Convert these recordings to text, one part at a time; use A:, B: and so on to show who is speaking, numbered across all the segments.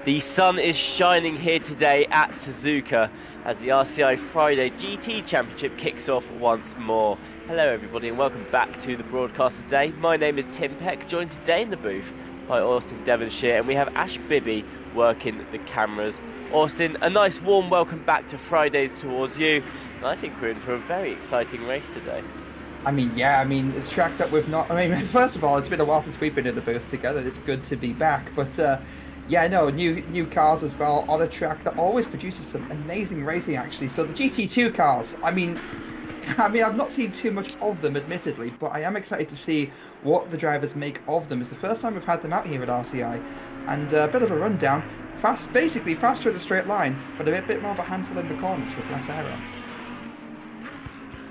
A: The sun is shining here today at Suzuka as the RCI Friday GT Championship kicks off once more. Hello everybody and welcome back to the broadcast today. My name is Tim Peck, joined today in the booth by Austin Devonshire, and we have Ash Bibby working the cameras. Austin, a nice warm welcome back to Fridays towards you, and I think we're in for a very exciting race today.
B: It's a track that we've not. First of all, it's been a while since we've been in the booth together. It's good to be back, but new cars as well on a track that always produces some amazing racing. Actually, so the GT2 cars. I've not seen too much of them, admittedly, but I am excited to see what the drivers make of them. It's the first time we've had them out here at RCI, and a bit of a rundown. Basically faster in a straight line, but a bit more of a handful in the corners with less error.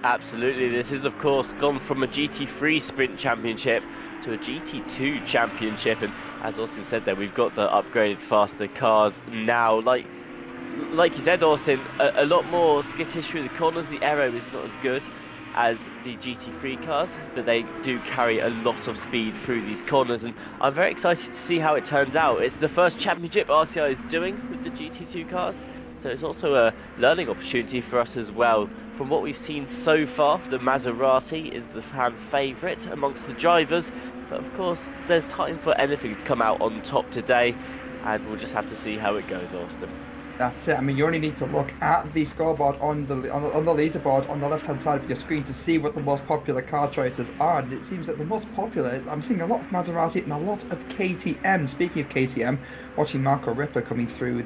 A: Absolutely, this is of course gone from a GT3 Sprint Championship to a GT2 Championship, and as Austin said there, we've got the upgraded faster cars now. Like you said, Austin, a lot more skittish through the corners. The aero is not as good as the GT3 cars, but they do carry a lot of speed through these corners, and I'm very excited to see how it turns out. It's the first championship RCI is doing with the GT2 cars, so it's also a learning opportunity for us as well. From what we've seen so far, the Maserati is the fan favourite amongst the drivers, but of course there's time for anything to come out on top today, and we'll just have to see how it goes, Austin.
B: That's it. You only need to look at the scoreboard on the leaderboard on the left-hand side of your screen to see what the most popular car choices are. And it seems that the most popular, I'm seeing a lot of Maserati and a lot of KTM. Speaking of KTM, watching Marco Ripper coming through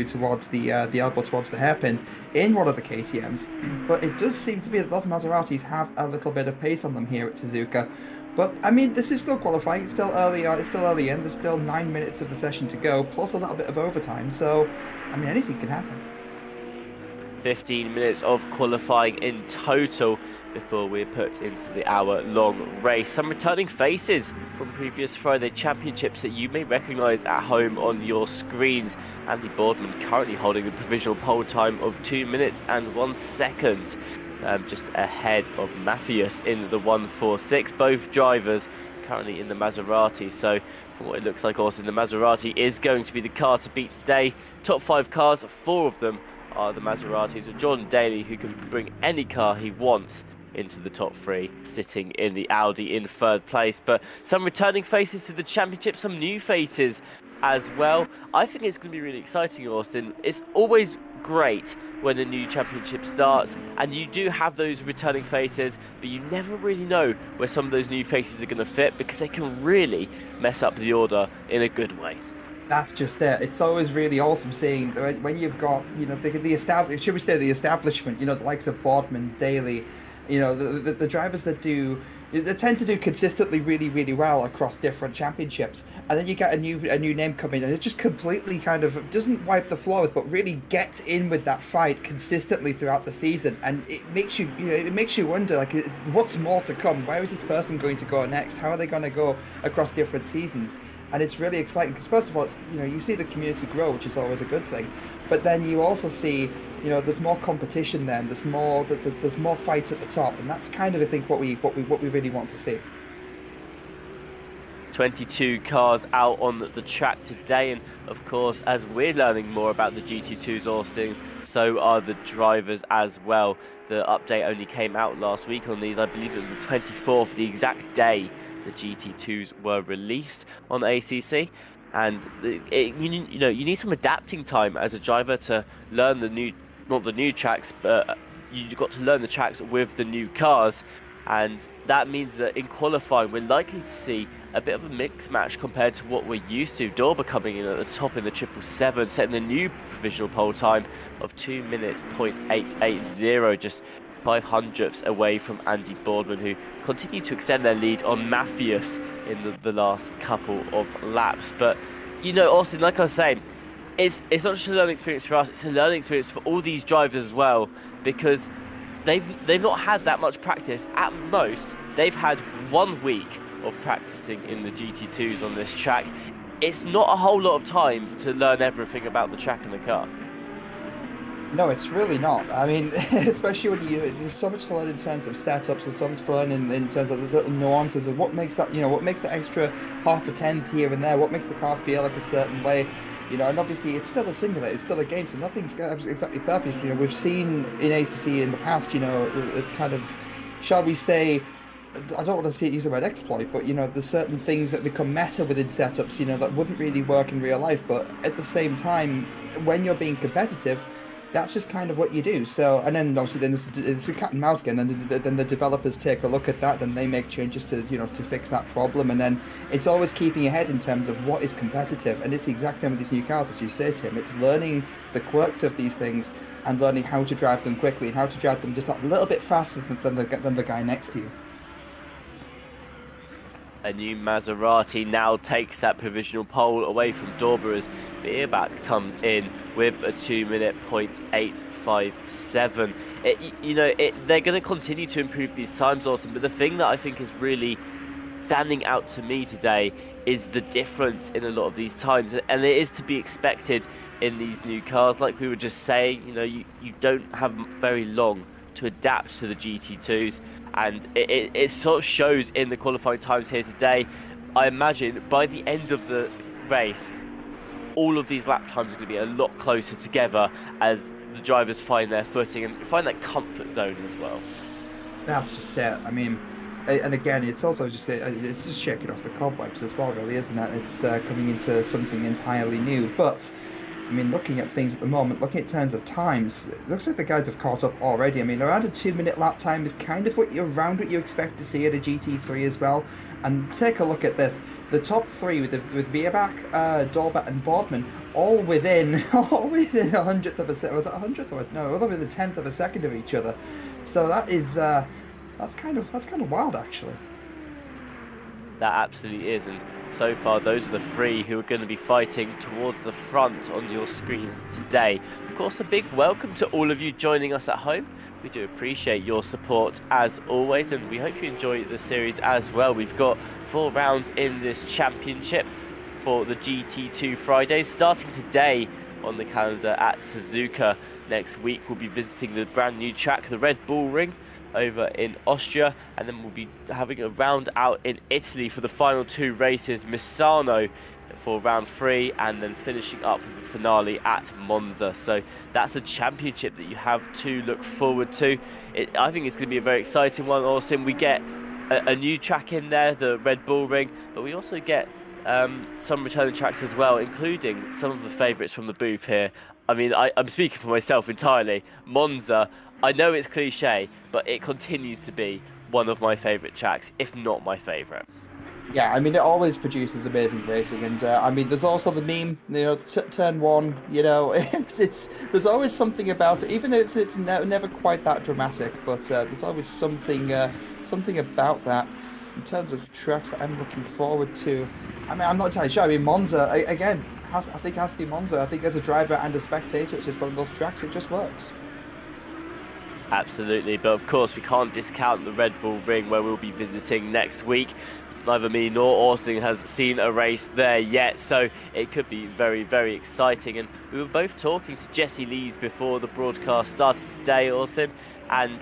B: towards the elbow towards the hairpin in one of the KTMs. But it does seem to be that those Maseratis have a little bit of pace on them here at Suzuka. But this is still qualifying. It's still early on. It's still early in. There's still 9 minutes of the session to go, plus a little bit of overtime. So, anything can happen.
A: 15 minutes of qualifying in total before we're put into the hour-long race. Some returning faces from previous Friday championships that you may recognise at home on your screens. Andy Boardman currently holding the provisional pole time of 2 minutes and 1 second. Just ahead of Matthias in the 146. Both drivers currently in the Maserati, so from what it looks like, also the Maserati is going to be the car to beat today. Top 5 cars, 4 of them are the Maseratis, with Jordan Daly, who can bring any car he wants into the top 3, sitting in the Audi in 3rd place. But some returning faces to the championship, some new faces as well. I think it's going to be really exciting, Austin. It's always great when a new championship starts and you do have those returning faces, but you never really know where some of those new faces are going to fit, because they can really mess up the order in a good way.
B: That's just it. It's always really awesome seeing when you've got the establishment, the likes of Boardman, Daly, the drivers that they tend to do consistently really, really well across different championships, and then you get a new name come in, and it just completely kind of doesn't wipe the floor, but really gets in with that fight consistently throughout the season, and it makes you wonder, what's more to come? Where is this person going to go next? How are they going to go across different seasons? And it's really exciting because, first of all, it's, you see the community grow, which is always a good thing, but then you also see, there's more competition then, there's more fights at the top, and that's kind of, I think, what we really want to see.
A: 22 cars out on the track today, and of course, as we're learning more about the GT2s, Austin, so are the drivers as well. The update only came out last week on these. I believe it was the 24th, the exact day the GT2s were released on ACC, and you need some adapting time as a driver to learn not the new tracks, but you've got to learn the tracks with the new cars, and that means that in qualifying we're likely to see a bit of a mix match compared to what we're used to. Dorber coming in at the top in the 777, setting the new provisional pole time of 2 minutes .880, just 500ths away from Andy Boardman, who continued to extend their lead on Matthias in the last couple of laps. But Austin, like I was saying, it's not just a learning experience for us, it's a learning experience for all these drivers as well, because they've not had that much practice. At most, they've had 1 week of practicing in the GT2s on this track. It's not a whole lot of time to learn everything about the track and the car.
B: No, it's really not. Especially when there's so much to learn in terms of setups, there's so much to learn in terms of the little nuances of what makes that, what makes the extra half a tenth here and there, what makes the car feel like a certain way. You know, and obviously it's still a simulator, it's still a game, so nothing's exactly perfect. You know, we've seen in ACC in the past, you know, kind of, shall we say, I don't want to see it use the word exploit, but you know, there's certain things that become meta within setups, you know, that wouldn't really work in real life. But at the same time, when you're being competitive, that's just kind of what you do. So, and then obviously then it's a cat and mouse game. Then the developers take a look at that, then they make changes to to fix that problem, and then it's always keeping ahead in terms of what is competitive. And it's the exact same with these new cars, as you say, Tim. It's learning the quirks of these things and learning how to drive them quickly and how to drive them just a little bit faster than the guy next to you.
A: A new Maserati now takes that provisional pole away from Dorber as Beerbach comes in with a 2-minute .857. They're going to continue to improve these times, Austin, but the thing that I think is really standing out to me today is the difference in a lot of these times, and it is to be expected in these new cars. Like we were just saying, you don't have very long to adapt to the GT2s. And it sort of shows in the qualifying times here today. I imagine by the end of the race, all of these lap times are going to be a lot closer together as the drivers find their footing and find that comfort zone as well.
B: That's just it. I mean, and again, it's also just it's just shaking off the cobwebs as well, really, isn't it? It's coming into something entirely new. But I mean, looking at things at the moment, looking at terms of times, it looks like the guys have caught up already. I mean, around a 2-minute lap time is kind of around what you expect to see at a GT3 as well. And take a look at this: the top three with Beerbach, Dorber, and Boardman, all within a hundredth of a second. Was it a hundredth or no? Within a tenth of a second of each other. So that is that's kind of wild, actually.
A: That absolutely is, and so far those are the three who are going to be fighting towards the front on your screens today. Of course, a big welcome to all of you joining us at home. We do appreciate your support as always, and we hope you enjoy the series as well. We've got 4 rounds in this championship for the GT2 Fridays, starting today on the calendar at Suzuka. Next week we'll be visiting the brand new track, the Red Bull Ring, over in Austria, and then we'll be having a round out in Italy for the final 2 races, Misano for round 3, and then finishing up with the finale at Monza. So that's a championship that you have to look forward to. I think it's going to be a very exciting one. Also, we get a new track in there, the Red Bull Ring, but we also get some returning tracks as well, including some of the favourites from the booth here. I mean, I'm speaking for myself entirely. Monza, I know it's cliche, but it continues to be one of my favourite tracks, if not my favourite.
B: Yeah, I mean, it always produces amazing racing, and I mean, there's also the meme, turn 1, there's always something about it, even if it's never quite that dramatic, but there's always something about that. In terms of tracks that I'm looking forward to, I mean, I'm not entirely sure. I mean, Monza, again, I think it has to be Monza. I think as a driver and a spectator, it's just one of those tracks, it just works.
A: Absolutely, but of course we can't discount the Red Bull Ring where we'll be visiting next week. Neither me nor Austin has seen a race there yet, so it could be very, very exciting. And we were both talking to Jesse Lees before the broadcast started today, Austin, and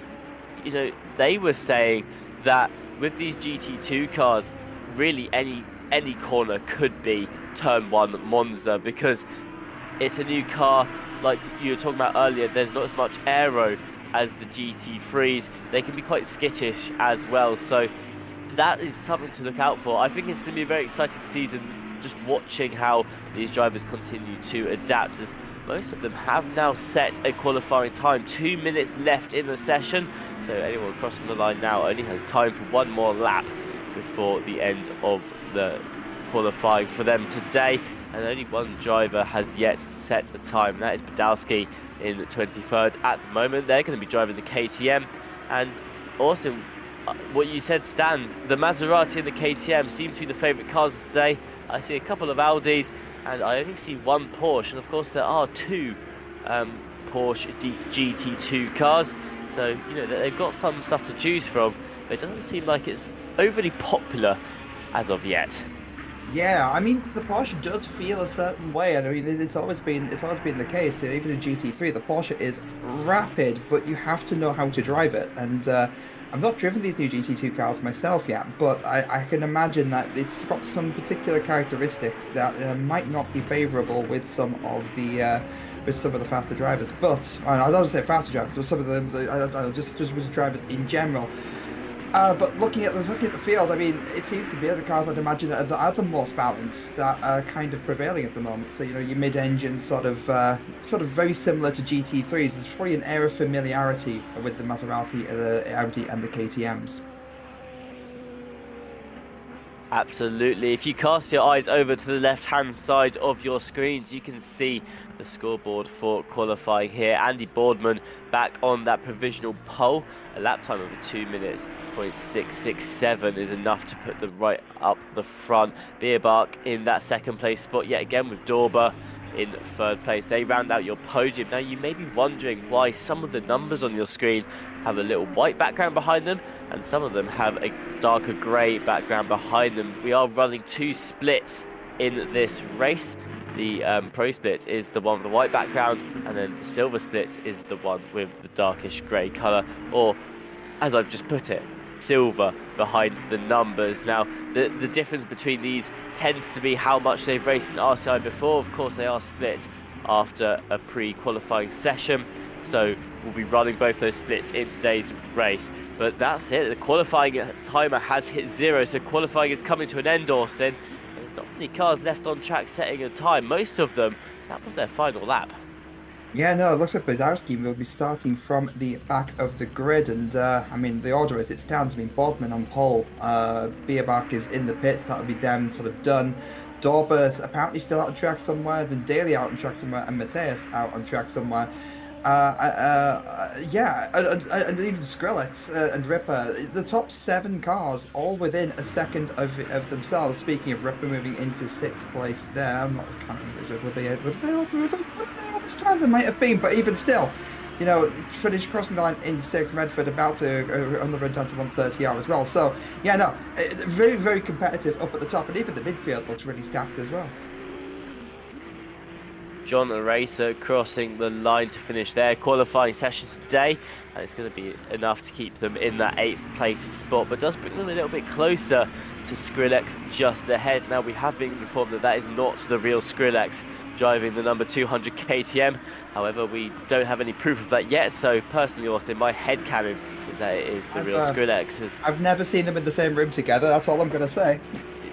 A: they were saying that with these GT2 cars, really any corner could be turn 1 Monza, because it's a new car. Like you were talking about earlier, there's not as much aero as the GT3s. They can be quite skittish as well, so that is something to look out for. I think it's going to be a very exciting season, just watching how these drivers continue to adapt, as most of them have now set a qualifying time. 2 minutes left in the session, so anyone crossing the line now only has time for 1 more lap before the end of the qualifying for them today, and only 1 driver has yet set a time, and that is Podolski in the 23rd at the moment. They're going to be driving the KTM, and also what you said stands. The Maserati and the KTM seem to be the favourite cars of today. I see a couple of Audis, and I only see 1 Porsche, and of course there are 2 Porsche GT2 cars, so they've got some stuff to choose from, but it doesn't seem like it's overly popular as of yet.
B: Yeah, I mean, the Porsche does feel a certain way, and I mean, it's always been the case. Even in GT3, the Porsche is rapid, but you have to know how to drive it. And I've not driven these new GT2 cars myself yet, but I can imagine that it's got some particular characteristics that might not be favourable with some of the faster drivers. But I don't want to say faster drivers, but some of I don't know, just with the drivers in general. But looking at the field, I mean, it seems to be the cars I'd imagine are the most balanced that are kind of prevailing at the moment. So your mid-engine sort of very similar to GT3s. There's probably an air of familiarity with the Maserati, the Audi, and the KTM's.
A: Absolutely. If you cast your eyes over to the left-hand side of your screens, you can see the scoreboard for qualifying here. Andy Boardman back on that provisional pole. A lap time of 2 minutes, 0.667 is enough to put them right up the front. Beerbach in that second place spot yet again with Dorber in third place. They round out your podium. Now you may be wondering why some of the numbers on your screen have a little white background behind them and some of them have a darker grey background behind them. We are running 2 splits in this race. The pro split is the one with the white background, and then the silver split is the one with the darkish grey colour, or as I've just put it, silver behind the numbers. Now the difference between these tends to be how much they've raced in RCI before. Of course they are split after a pre-qualifying session, so we'll be running both those splits in today's race. But that's it, the qualifying timer has hit 0, so qualifying is coming to an end, Austin. There's not many cars left on track setting a time. Most of them, that was their final lap.
B: Yeah, no, it looks like Badowski will be starting from the back of the grid, and I mean, the order as it stands, I mean, Bodman on pole, Beerbach is in the pits, that'll be them sort of done. Dorber's apparently still out on track somewhere, then Daly out on track somewhere, and Mateus out on track somewhere. Yeah, and even Skrillex and Ripper, the top 7 cars, all within a second of themselves. Speaking of Ripper moving into 6th place there, I'm not counting with this time there might have been, but even still, you know, finished crossing the line in 6th. Redford about to on the run down to 130R as well. So yeah, no, very very competitive up at the top, and even the midfield looks really stacked as well.
A: John Racer crossing the line to finish their qualifying session today, and it's going to be enough to keep them in that 8th place spot, but does bring them a little bit closer to Skrillex just ahead. Now we have been informed that is not the real Skrillex driving the number 200 KTM. However, we don't have any proof of that yet, so personally, Austin, my headcanon is that it is the real Skrillex.
B: I've never seen them in the same room together, that's all I'm going to say.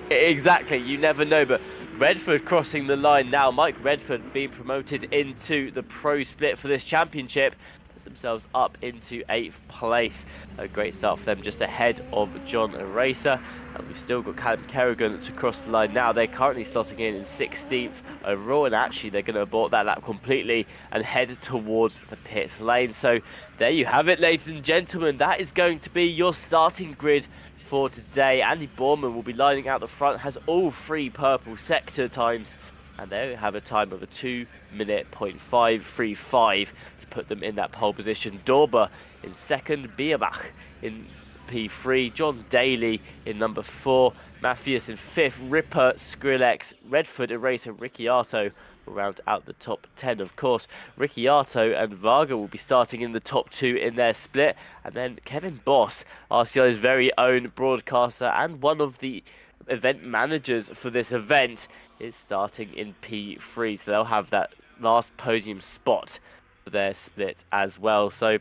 A: Exactly, you never know, but Redford crossing the line now. Mike Redford being promoted into the pro split for this championship. Puts themselves up into 8th place. A great start for them, just ahead of John Racer. And we've still got Callum Kerrigan to cross the line now. They're currently starting in 16th overall, and actually they're going to abort that lap completely and head towards the pits lane. So there you have it, ladies and gentlemen. That is going to be your starting grid for today. Andy Borman will be lining out the front, has all 3 purple sector times, and they have a time of a 2 minute 0.535 to put them in that pole position. Dorber in 2nd, Beerbach in P3, John Daly in number 4, Matthias in 5th, Ripper, Skrillex, Redford, Eraser, Ricciardo will round out the top 10. Of course, Ricciardo and Varga will be starting in the top 2 in their split, and then Kevin Boss, RCI's very own broadcaster and one of the event managers for this event, is starting in P3, so they'll have that last podium spot for their split as well. So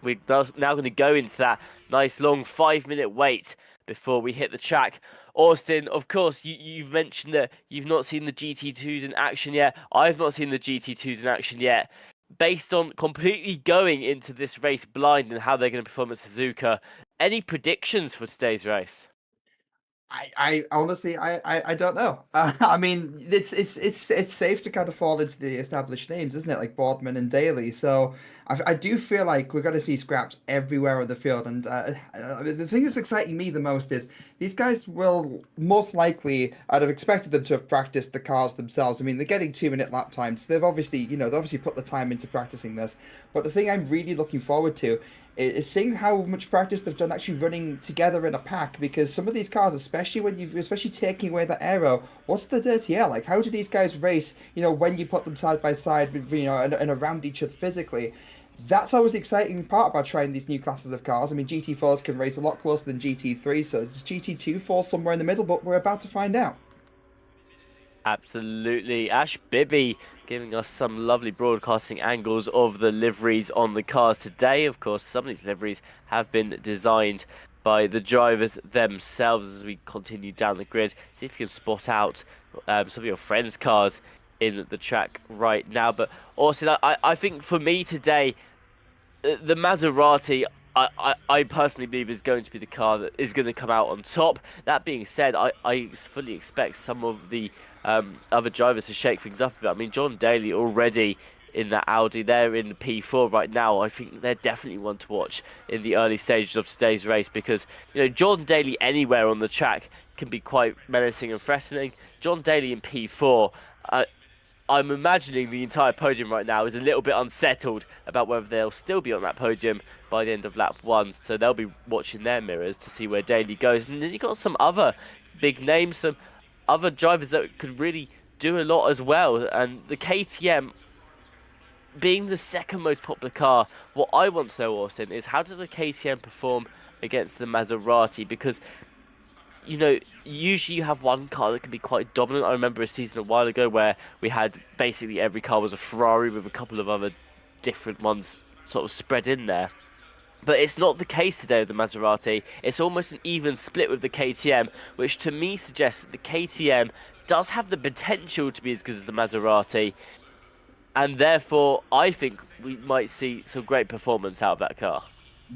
A: we're now going to go into that nice long 5-minute wait before we hit the track. Austin, of course, you've mentioned that you've not seen the GT2s in action yet. I've not seen the GT2s in action yet. Based on completely going into this race blind and how they're going to perform at Suzuka, any predictions for today's race?
B: I honestly I don't know. I mean, it's safe to kind of fall into the established names, isn't it? Like Boardman and Daly. So I do feel like we're going to see scraps everywhere on the field. And the thing that's exciting me the most is these guys will most likely, I'd have expected them to have practiced the cars themselves. I mean, they're getting 2-minute lap times. So they've obviously, you know, they obviously put the time into practicing this. But the thing I'm really looking forward to is seeing how much practice they've done actually running together in a pack, because some of these cars, especially taking away the aero, what's the dirty air like? How do these guys race, you know, when you put them side by side, you know, and around each other physically? That's always the exciting part about trying these new classes of cars. I mean, GT4s can race a lot closer than GT3, so does GT2 fall somewhere in the middle? But we're about to find out.
A: Absolutely. Ash Bibby giving us some lovely broadcasting angles of the liveries on the cars today. Of course, some of these liveries have been designed by the drivers themselves as we continue down the grid. See if you can spot out some of your friends' cars in the track right now. But also, I think for me today, the Maserati, I personally believe is going to be the car that is going to come out on top. That being said, I fully expect some of the other drivers to shake things up a bit. I mean, John Daly already in that Audi, they're in the P4 right now. I think they're definitely one to watch in the early stages of today's race because, John Daly anywhere on the track can be quite menacing and threatening. John Daly in P4, I'm imagining the entire podium right now is a little bit unsettled about whether they'll still be on that podium by the end of lap 1. So they'll be watching their mirrors to see where Daly goes. And then you've got some other big names, some other drivers that could really do a lot as well. And the KTM, being the second most popular car, what I want to know, Austin, is how does the KTM perform against the Maserati? Because usually you have one car that can be quite dominant. I remember a season a while ago where we had basically every car was a Ferrari with a couple of other different ones sort of spread in there. But it's not the case today with the Maserati. It's almost an even split with the KTM, which to me suggests that the KTM does have the potential to be as good as the Maserati. And therefore, I think we might see some great performance out of that car.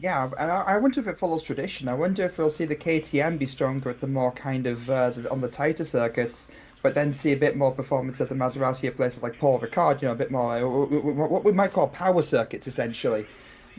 B: Yeah, and I wonder if it follows tradition. I wonder if we'll see the KTM be stronger at the more kind of on the tighter circuits, but then see a bit more performance of the Maserati at places like Paul Ricard, a bit more what we might call power circuits, essentially.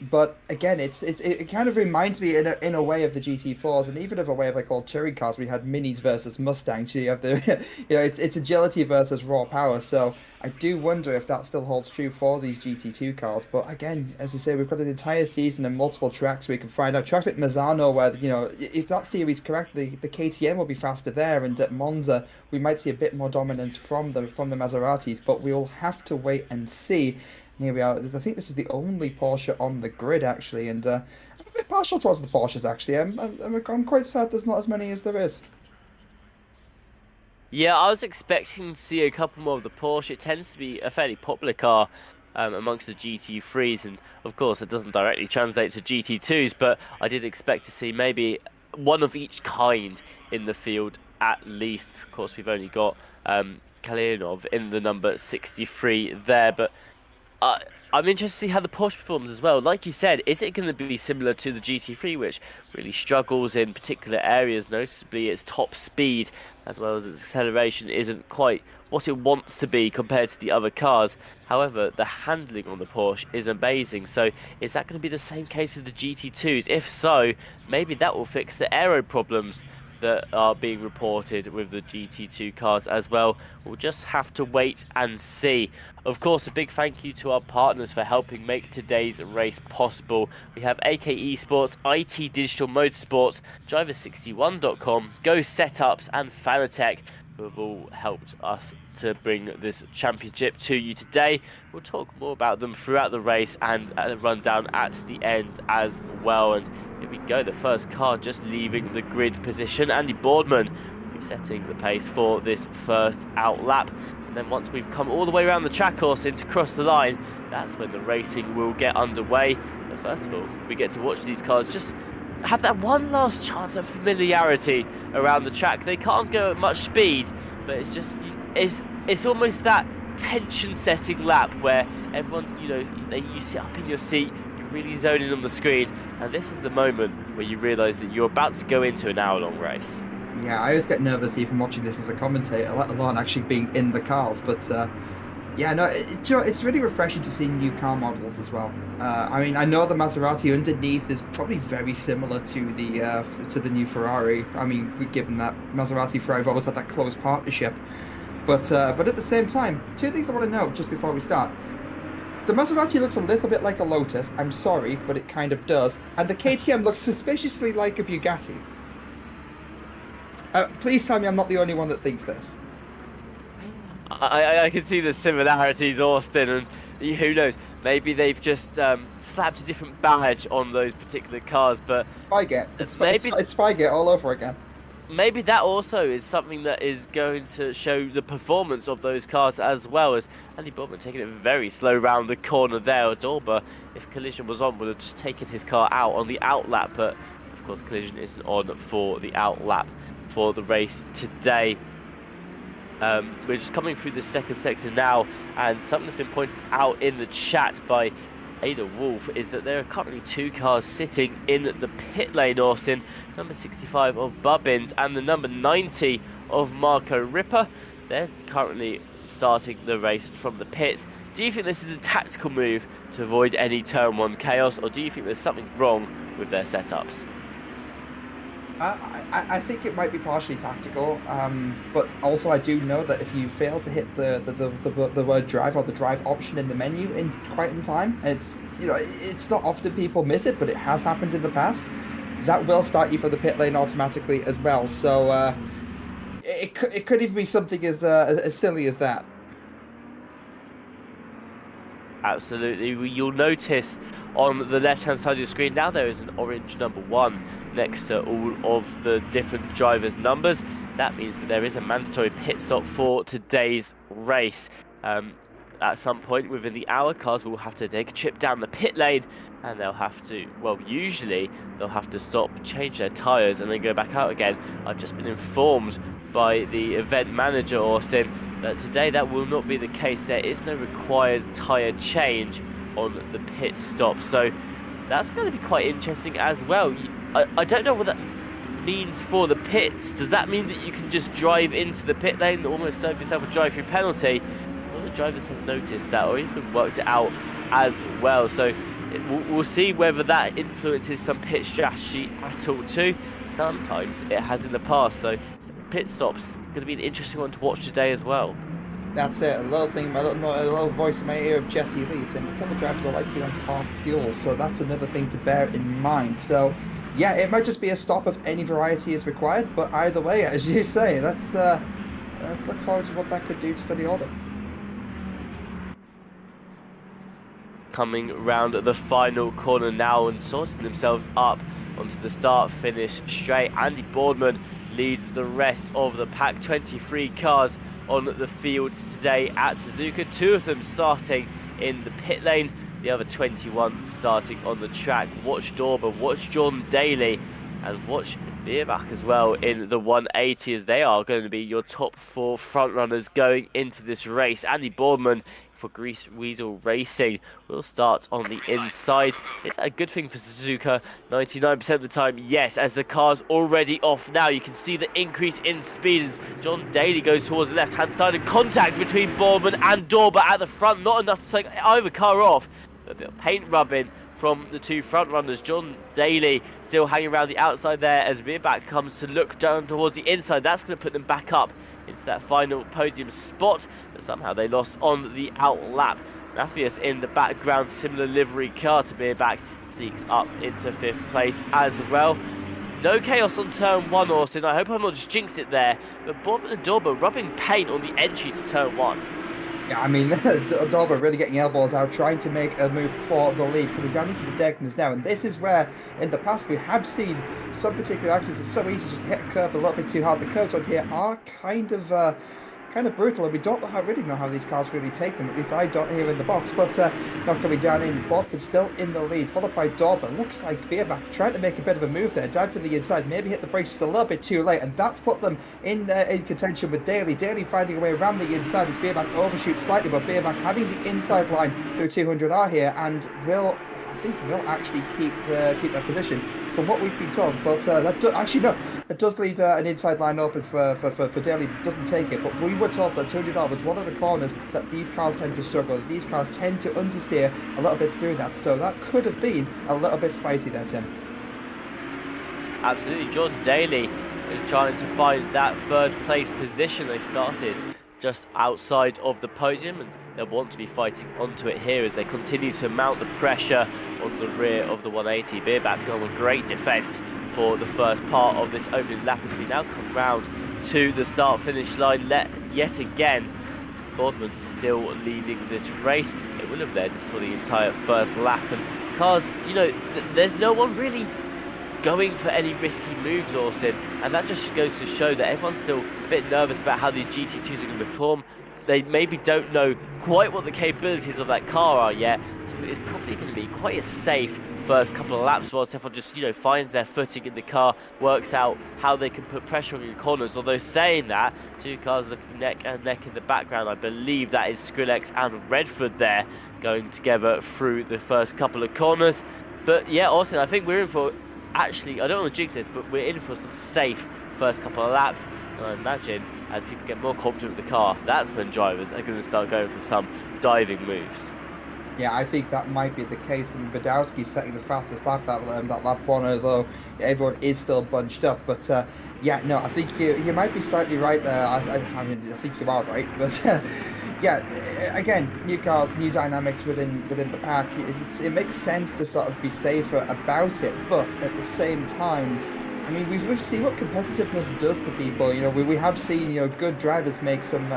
B: But again, it kind of reminds me in a way of the GT4s, and even of a way of like old touring cars. We had Minis versus Mustangs. You have the, it's agility versus raw power. So I do wonder if that still holds true for these GT2 cars. But again, as you say, we've got an entire season and multiple tracks we can find out. Tracks like Mazzano, where if that theory is correct, the KTM will be faster there, and at Monza we might see a bit more dominance from the Maseratis. But we'll have to wait and see. Here we are. I think this is the only Porsche on the grid, actually, and I'm a bit partial towards the Porsches, actually. I'm quite sad there's not as many as there is.
A: Yeah, I was expecting to see a couple more of the Porsche. It tends to be a fairly popular car amongst the GT3s, and of course it doesn't directly translate to GT2s, but I did expect to see maybe one of each kind in the field at least. Of course, we've only got Kalinov in the number 63 there, but I'm interested to see how the Porsche performs as well. Like you said, is it going to be similar to the GT3, which really struggles in particular areas, noticeably its top speed as well as its acceleration isn't quite what it wants to be compared to the other cars. However, the handling on the Porsche is amazing. So is that going to be the same case with the GT2s? If so, maybe that will fix the aero problems that are being reported with the GT2 cars as well. We'll just have to wait and see. Of course, a big thank you to our partners for helping make today's race possible. We have AK Esports, IT Digital Motorsports, Driver61.com, Go Setups and Fanatec, who have all helped us to bring this championship to you today. We'll talk more about them throughout the race and a rundown at the end as well. And here we go, the first car just leaving the grid position. Andy Boardman setting the pace for this first out lap. And then once we've come all the way around the track course in to cross the line, that's when the racing will get underway. But first of all, we get to watch these cars just have that one last chance of familiarity around the track. They can't go at much speed, but it's just it's almost that tension setting lap where everyone, you sit up in your seat, you really zone in on the screen, and this is the moment where you realise that you're about to go into an hour-long race.
B: Yeah, I always get nervous even watching this as a commentator, let alone actually being in the cars. But yeah, no, it's really refreshing to see new car models as well. I mean, I know the Maserati underneath is probably very similar to the new Ferrari. I mean, given that Maserati Ferrari have always had that close partnership. But at the same time, two things I want to know just before we start. The Maserati looks a little bit like a Lotus. I'm sorry, but it kind of does. And the KTM looks suspiciously like a Bugatti. Please tell me I'm not the only one that thinks this.
A: I can see the similarities, Austin, and who knows, maybe they've just slapped a different badge on those particular cars, but
B: Spygate.
A: maybe
B: It's Spygate all over again.
A: maybe that also is something that is going to show the performance of those cars, as well as Andy Bourman taking it very slow round the corner there. Dorber, if collision was on, would have just taken his car out on the outlap, but of course collision isn't on for the outlap for the race today. We're just coming through the second sector now, and something that's been pointed out in the chat by Ada Wolf is that there are currently 2 cars sitting in the pit lane, Austin. Number 65 of Bubbins and the number 90 of Marco Ripper. They're currently starting the race from the pits. Do you think this is a tactical move to avoid any turn 1 chaos, or do you think there's something wrong with their setups?
B: I think it might be partially tactical, but also I do know that if you fail to hit the word drive or the drive option in the menu quite in time, it's not often people miss it, but it has happened in the past. That will start you for the pit lane automatically as well. So it could even be something as silly as that.
A: Absolutely. You'll notice on the left-hand side of your screen now there is an orange number 1 next to all of the different drivers' numbers. That means that there is a mandatory pit stop for today's race. At some point within the hour, cars will have to take a trip down the pit lane, and they'll have to, well, usually they'll have to stop, change their tyres, and then go back out again. I've just been informed by the event manager, Austin, that today that will not be the case. There is no required tyre change on the pit stop, so that's going to be quite interesting as well. I don't know what that means for the pits. Does that mean that you can just drive into the pit lane and almost serve yourself a drive-through penalty? Well, the drivers have noticed that or even worked it out as well, so we'll see whether that influences some pit strategy at all too. Sometimes it has in the past, so pit stops going to be an interesting one to watch today as well.
B: That's it. A little voice in my ear of Jesse Lee saying some of the drivers are likely on half fuel, so that's another thing to bear in mind. So, yeah, it might just be a stop of any variety is required, but either way, as you say, let's look forward to what that could do for the order.
A: Coming round the final corner now and sorting themselves up onto the start-finish straight. Andy Boardman leads the rest of the pack. 23 cars on the field today at Suzuka, 2 of them starting in the pit lane, the other 21 starting on the track. Watch Dorber, watch John Daly, and watch Bierbach as well in the 180, as they are going to be your top 4 front runners going into this race. Andy Boardman for Grease Weasel Racing will start on the inside. It's a good thing for Suzuka 99% of the time, yes, as the car's already off now. You can see the increase in speed as John Daly goes towards the left hand side, and contact between Bourman and Dorber at the front, not enough to take either car off. A bit of paint rubbing from the 2 front runners. John Daly still hanging around the outside there as Bierbach comes to look down towards the inside. That's going to put them back up into that final podium spot, but somehow they lost on the outlap. Mathias in the background, similar livery car to Bierbach, sneaks up into 5th place as well. No chaos on turn 1, Austin. I hope I'm not just jinxed it there, but Bourman and Dorber rubbing paint on the entry to turn 1.
B: Yeah, I mean, Dorber really getting elbows out, trying to make a move for the lead, coming down into the Degners now. And this is where, in the past, we have seen some particular accidents. It's so easy just to hit a curb a little bit too hard. The curves on here are kind of brutal, and we don't really know how these cars really take them. At least I don't here in the box. But not coming down in, Bob still in the lead, followed by Dorber. Looks like Bierbach trying to make a bit of a move there, dive for the inside, maybe hit the brakes just a little bit too late, and that's put them in contention with Daly. Daly finding a way around the inside as Bierbach overshoots slightly, but Bierbach having the inside line through 200R here, and I think will actually keep that position from what we've been told. But that does lead an inside line open for Daly. Doesn't take it, but we were told that 200R was one of the corners that these cars tend to struggle. These cars tend to understeer a little bit through that, so that could have been a little bit spicy there, Tim.
A: Absolutely. John Daly is trying to find that 3rd place position. They started just outside of the podium, and they'll want to be fighting onto it here as they continue to mount the pressure on the rear of the 180. Bierbach on a great defence for the first part of this opening lap as we now come round to the start-finish line yet again. Boardman still leading this race. It will have led for the entire first lap, and cars, there's no one really going for any risky moves, Austin, and that just goes to show that everyone's still a bit nervous about how these GT2s are going to perform. They maybe don't know quite what the capabilities of that car are yet, so it's probably going to be quite a safe first couple of laps whilst everyone just, finds their footing in the car, works out how they can put pressure on the corners. Although saying that, two cars looking neck and neck in the background, I believe that is Skrillex and Redford there going together through the first couple of corners. But yeah, Austin, I think we're in for, actually, I don't want to jinx this, but we're in for some safe first couple of laps. And I imagine as people get more confident with the car, that's when drivers are going to start going for some diving moves.
B: Yeah, I think that might be the case. And Badowski's setting the fastest lap that lap one, although everyone is still bunched up. But yeah, no, I think you might be slightly right there. I mean, I think you are right. But yeah, again, new cars, new dynamics within the pack. It makes sense to sort of be safer about it. But at the same time, I mean, we've seen what competitiveness does to people. We have seen good drivers make some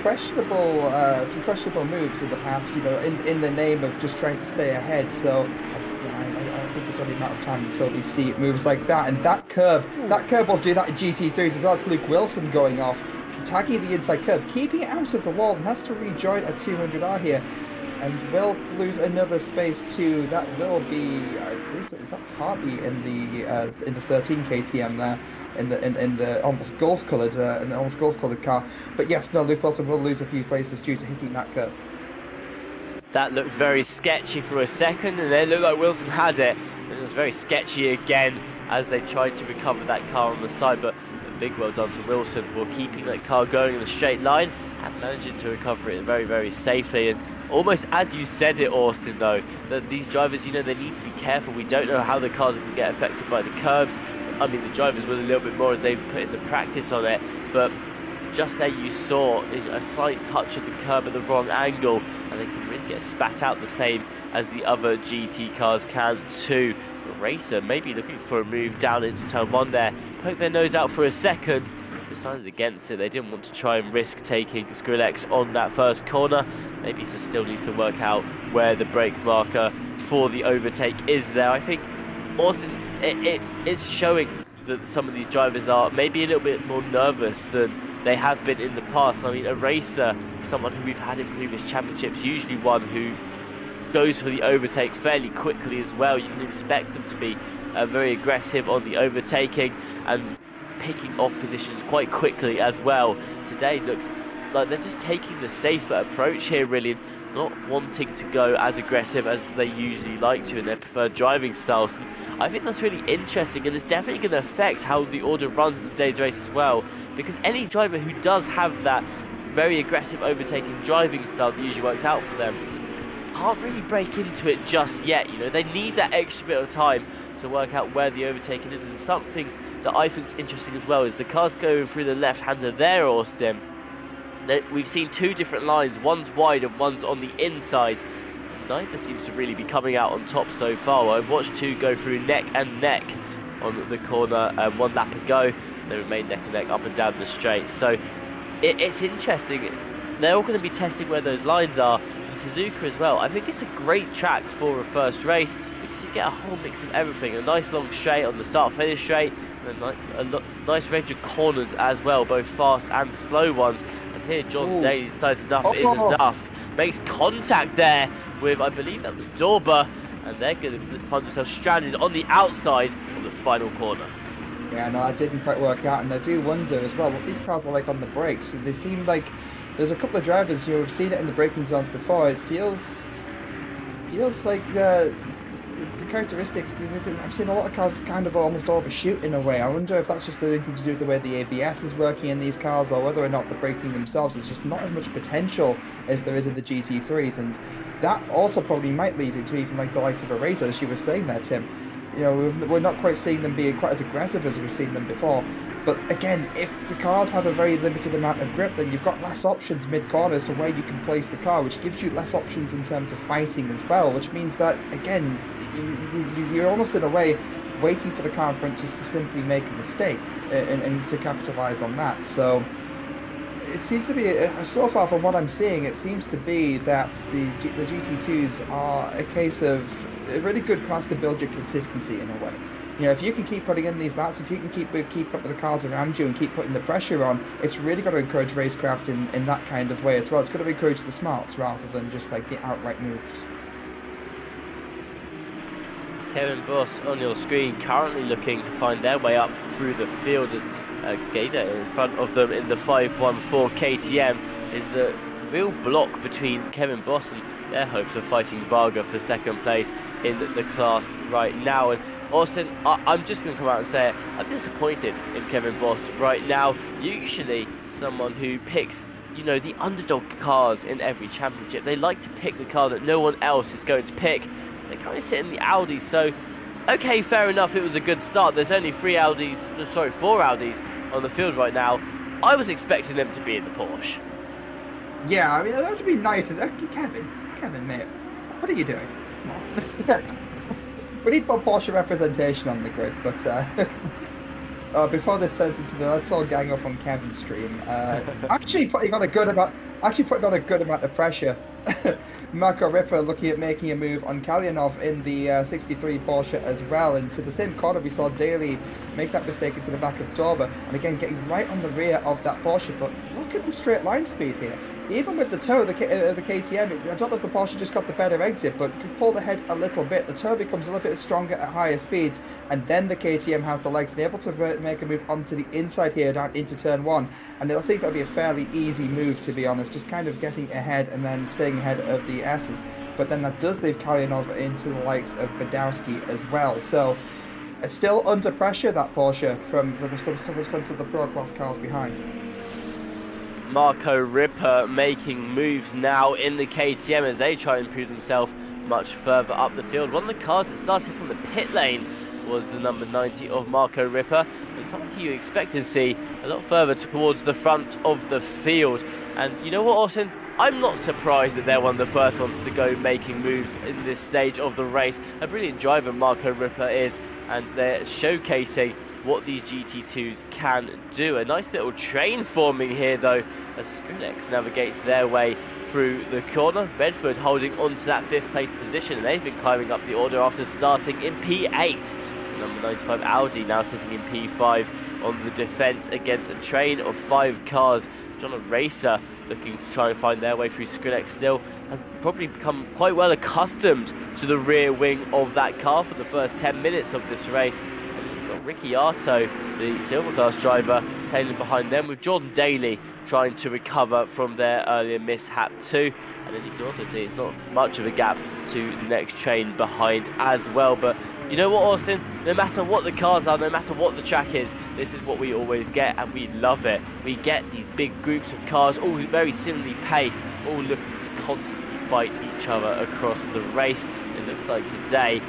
B: questionable moves in the past, in the name of just trying to stay ahead. So I think it's only a matter of time until we see moves like that. And that curb will do that in GT3s as well. It's Luke Wilson going off, tagging the inside curb, keeping it out of the wall, and has to rejoin at 200R here. And will lose another space too. That will be, I believe, is that Harvey in the 13 KTM there, in the almost golf coloured car. But yes, no, Luke Wilson will lose a few places due to hitting that curb.
A: That looked very sketchy for a second, and then it looked like Wilson had it. And it was very sketchy again as they tried to recover that car on the side. But a big well done to Wilson for keeping that car going in a straight line and managing to recover it very, very safely. And almost as you said it, Austin, though, that these drivers, they need to be careful. We don't know how the cars can get affected by the curbs. I mean, the drivers will a little bit more as they've put in the practice on it, but just there you saw a slight touch of the curb at the wrong angle, and they can really get spat out the same as the other GT cars can too. The Racer maybe looking for a move down into turn one there, poked their nose out for a second, decided against it. They didn't want to try and risk taking Skrillex on that first corner. Maybe he still needs to work out where the brake marker for the overtake is there. I think Austin, it's showing that some of these drivers are maybe a little bit more nervous than they have been in the past. I mean, a Racer, someone who we've had in previous championships, usually one who goes for the overtake fairly quickly as well. You can expect them to be very aggressive on the overtaking and picking off positions quite quickly as well. Today looks like they're just taking the safer approach here, really, not wanting to go as aggressive as they usually like to in their preferred driving styles. And I think that's really interesting, and it's definitely going to affect how the order runs in today's race as well, because any driver who does have that very aggressive overtaking driving style that usually works out for them can't really break into it just yet. They need that extra bit of time to work out where the overtaking is. And something that I think is interesting as well is the cars going through the left-hander there, Austin. We've seen two different lines, one's wide and one's on the inside. Neither seems to really be coming out on top so far. I've watched two go through neck and neck on the corner one lap ago. They remain neck and neck up and down the straight. So it's interesting. They're all going to be testing where those lines are. And Suzuka as well. I think it's a great track for a first race because you get a whole mix of everything. A nice long straight on the start-finish straight, and a nice range of corners as well, both fast and slow ones. As here, John Daly decides enough is enough. Makes contact there with, I believe that was Dorber, and they're going to find themselves stranded on the outside of the final corner.
B: Yeah, no, that didn't quite work out, and I do wonder as well what these cars are like on the brakes. They seem like there's a couple of drivers who have seen it in the braking zones before. It feels like the characteristics. I've seen a lot of cars kind of almost overshoot in a way. I wonder if that's just anything to do with the way the ABS is working in these cars, or whether or not the braking themselves is just not as much potential as there is in the GT3s, and that also probably might lead into even like the likes of a Razor, as you were saying there, Tim. We're not quite seeing them being quite as aggressive as we've seen them before. But again, if the cars have a very limited amount of grip, then you've got less options mid-corner as to where you can place the car, which gives you less options in terms of fighting as well, which means that, again, you're almost in a way waiting for the car in front just to simply make a mistake and to capitalise on that. So it seems to be so far from what I'm seeing, it seems to be that the GT2s are a case of a really good class to build your consistency in a way. You know, if you can keep putting in these laps, if you can keep up with the cars around you and keep putting the pressure on, it's really going to encourage racecraft in that kind of way as well. It's going to encourage the smarts rather than just like the outright moves.
A: Kevin Boss on your screen currently looking to find their way up through the field as Gator in front of them in the 514 KTM is the real block between Kevin Boss and their hopes of fighting Varga for second place in the class right now. And Austin, I'm just going to come out and say it, I'm disappointed in Kevin Boss right now. Usually someone who picks, you know, the underdog cars in every championship. They like to pick the car that no one else is going to pick. They kind of sit in the Audi, so okay, fair enough, it was a good start. There's only four Audis on the field right now. I was expecting them to be in the Porsche.
B: Yeah, I mean, that would be nice. Kevin, mate, what are you doing? We need more Porsche representation on the grid, but before this turns into the let's all gang up on Kevin's stream, actually putting on a good amount of pressure. Marco Ripper looking at making a move on Kalyanov in the 63 Porsche as well, and to the same corner we saw Daly make that mistake into the back of Dorber, and again getting right on the rear of that Porsche. But look at the straight line speed here. Even with the toe of the KTM, I don't know if the Porsche just got the better exit, but could pull ahead a little bit. The toe becomes a little bit stronger at higher speeds, and then the KTM has the legs and able to make a move onto the inside here down into turn one. And I think that'll be a fairly easy move, to be honest, just kind of getting ahead and then staying ahead of the S's. But then that does leave Kalyanov into the likes of Badowski as well. So still under pressure, that Porsche from the front of the Pro Class cars behind.
A: Marco Ripper making moves now in the KTM as they try and improve themselves much further up the field. One of the cars that started from the pit lane was the number 90 of Marco Ripper, and someone you expect to see a lot further towards the front of the field. And you know what, Austin? I'm not surprised that they're one of the first ones to go making moves in this stage of the race. A brilliant driver Marco Ripper is, and they're showcasing what these GT2s can do. A nice little train forming here though, as Skrillex navigates their way through the corner. Redford holding on to that 5th place position, and they've been climbing up the order after starting in P8. The number 95 Audi now sitting in P5 on the defence against a train of 5 cars. John Racer looking to try and find their way through. Skrillex still has probably become quite well accustomed to the rear wing of that car for the first 10 minutes of this race. Ricky Arto, the silver class driver, tailing behind them, with Jordan Daly trying to recover from their earlier mishap too. And then you can also see it's not much of a gap to the next train behind as well. But you know what, Austin? No matter what the cars are, no matter what the track is, this is what we always get, and we love it. We get these big groups of cars, all very similarly paced, all looking to constantly fight each other across the race. It looks like today,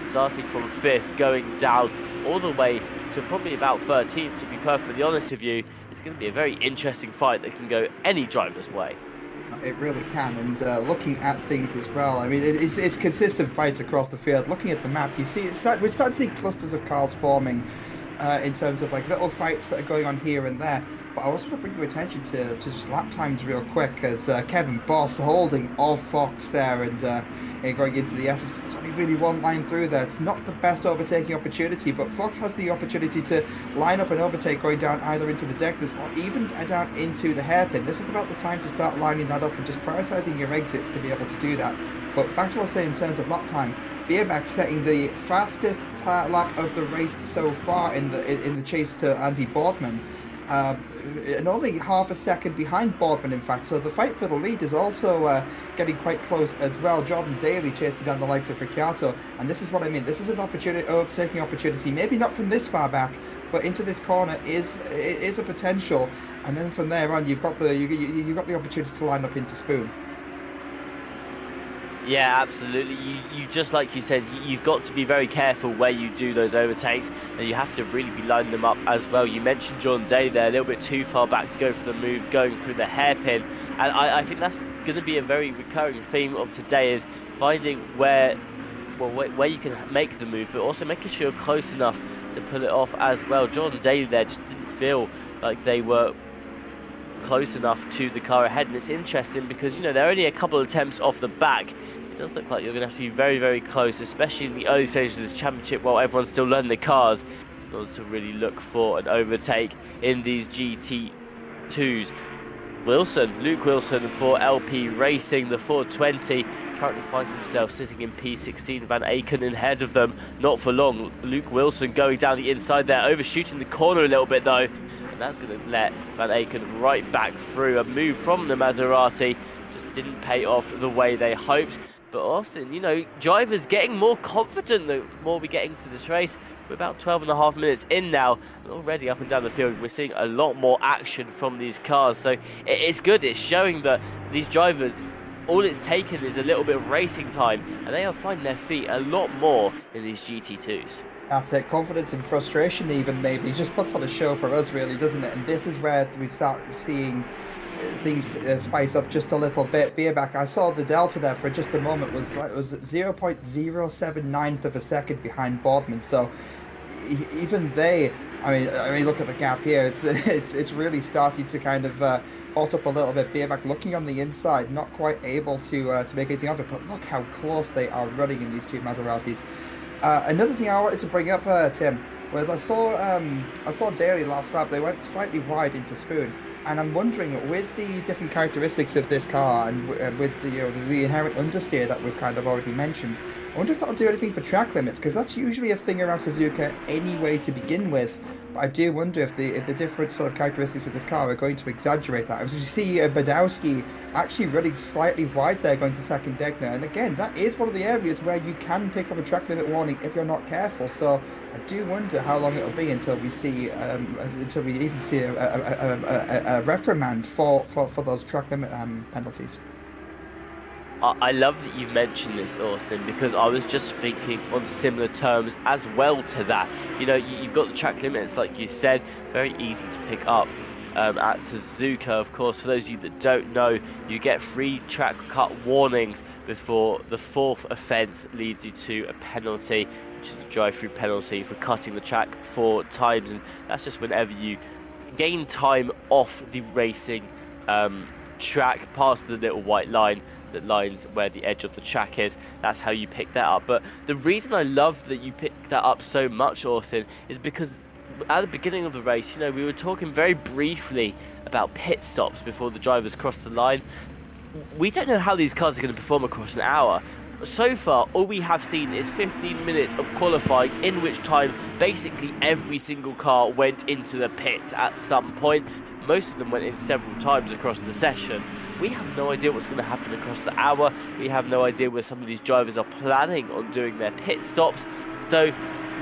A: starting from 5th, going down all the way to probably about 13th, to be perfectly honest with you. It's going to be a very interesting fight that can go any driver's way.
B: It really can, and looking at things as well, I mean, it's consistent fights across the field. Looking at the map, you see, we're starting to see clusters of cars forming in terms of like little fights that are going on here and there. But I also want to bring your attention to just lap times real quick, as Kevin Boss holding off Fox there and going into the S's. There's only really one line through there. It's not the best overtaking opportunity, but Fox has the opportunity to line up and overtake going down either into the deckers or even down into the hairpin. This is about the time to start lining that up and just prioritising your exits to be able to do that. But back to what I was saying in terms of lap time, Bierback setting the fastest lap of the race so far in the chase to Andy Boardman. And only half a second behind Boardman, in fact. So the fight for the lead is also getting quite close as well. Jordan Daly chasing down the likes of Ricciardo, and this is what I mean. This is an overtaking opportunity. Maybe not from this far back, but into this corner is a potential. And then from there on, you've got the opportunity to line up into Spoon.
A: Yeah, absolutely. You just like you said, you've got to be very careful where you do those overtakes, and you have to really be lining them up as well. You mentioned John Day there, a little bit too far back to go for the move, going through the hairpin, and I think that's going to be a very recurring theme of today, is finding where you can make the move, but also making sure you're close enough to pull it off as well. Jordan Daly there just didn't feel like they were close enough to the car ahead. And it's interesting because, you know, they're only a couple of attempts off the back. It does look like you're going to have to be very, very close, especially in the early stages of this championship while everyone's still learning the cars, in order to really look for an overtake in these GT2s. Luke Wilson for LP Racing, the 420, currently finds himself sitting in P16. Van Aken ahead of them, not for long. Luke Wilson going down the inside there, overshooting the corner a little bit though, and that's going to let Van Aken right back through. A move from the Maserati just didn't pay off the way they hoped. But Austin, you know, drivers getting more confident the more we get into this race. We're about 12.5 minutes in now, and already up and down the field we're seeing a lot more action from these cars. So it's good. It's showing that these drivers, all it's taken is a little bit of racing time, and they are finding their feet a lot more in these GT2s.
B: That's it. Confidence and frustration even maybe just puts on a show for us, really, doesn't it? And this is where we start seeing things spice up just a little bit. Beerback, I saw the delta there for just a moment was 0.079th of a second behind Boardman. So even they, I mean, look at the gap here. It's really starting to kind of halt up a little bit. Beerback looking on the inside, not quite able to make anything of it. But look how close they are running in these two Maseratis. Another thing I wanted to bring up, Tim, was I saw Daly last lap. They went slightly wide into Spoon. And I'm wondering, with the different characteristics of this car and with the, the inherent understeer that we've kind of already mentioned, I wonder if that'll do anything for track limits, because that's usually a thing around Suzuka anyway to begin with. But I do wonder if the different sort of characteristics of this car are going to exaggerate that. As you see Badowski actually running slightly wide there going to second Degner, and again, that is one of the areas where you can pick up a track limit warning if you're not careful. So I do wonder how long it'll be until we see, until we even see a reprimand for those track limit penalties.
A: I love that you've mentioned this, Austin, because I was just thinking on similar terms as well to that. You know, you've got the track limits, like you said, very easy to pick up at Suzuka. Of course, for those of you that don't know, you get 3 track cut warnings before the 4th offence leads you to a penalty, which is a drive-through penalty for cutting the track 4 times, and that's just whenever you gain time off the racing track past the little white line that lines where the edge of the track is. That's how you pick that up. But the reason I love that you pick that up so much, Austin, is because at the beginning of the race, you know, we were talking very briefly about pit stops before the drivers cross the line. We don't know how these cars are going to perform across an hour. So far, all we have seen is 15 minutes of qualifying, in which time basically every single car went into the pits at some point. Most of them went in several times across the session. We have no idea what's going to happen across the hour. We have no idea where some of these drivers are planning on doing their pit stops. So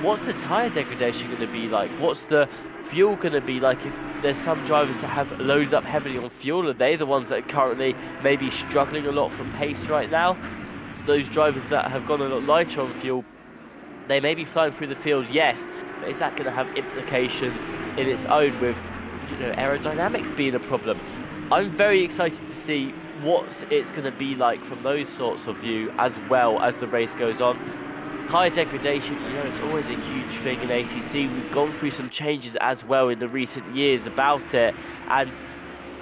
A: what's the tyre degradation going to be like? What's the fuel going to be like? If there's some drivers that have loaded up heavily on fuel, are they the ones that are currently maybe struggling a lot from pace right now? Those drivers that have gone a lot lighter on fuel, they may be flying through the field, yes, but is that going to have implications in its own with, you know, aerodynamics being a problem? I'm very excited to see what it's going to be like from those sorts of view as well as the race goes on. Tyre degradation, you know, it's always a huge thing in ACC. We've gone through some changes as well in the recent years about it, and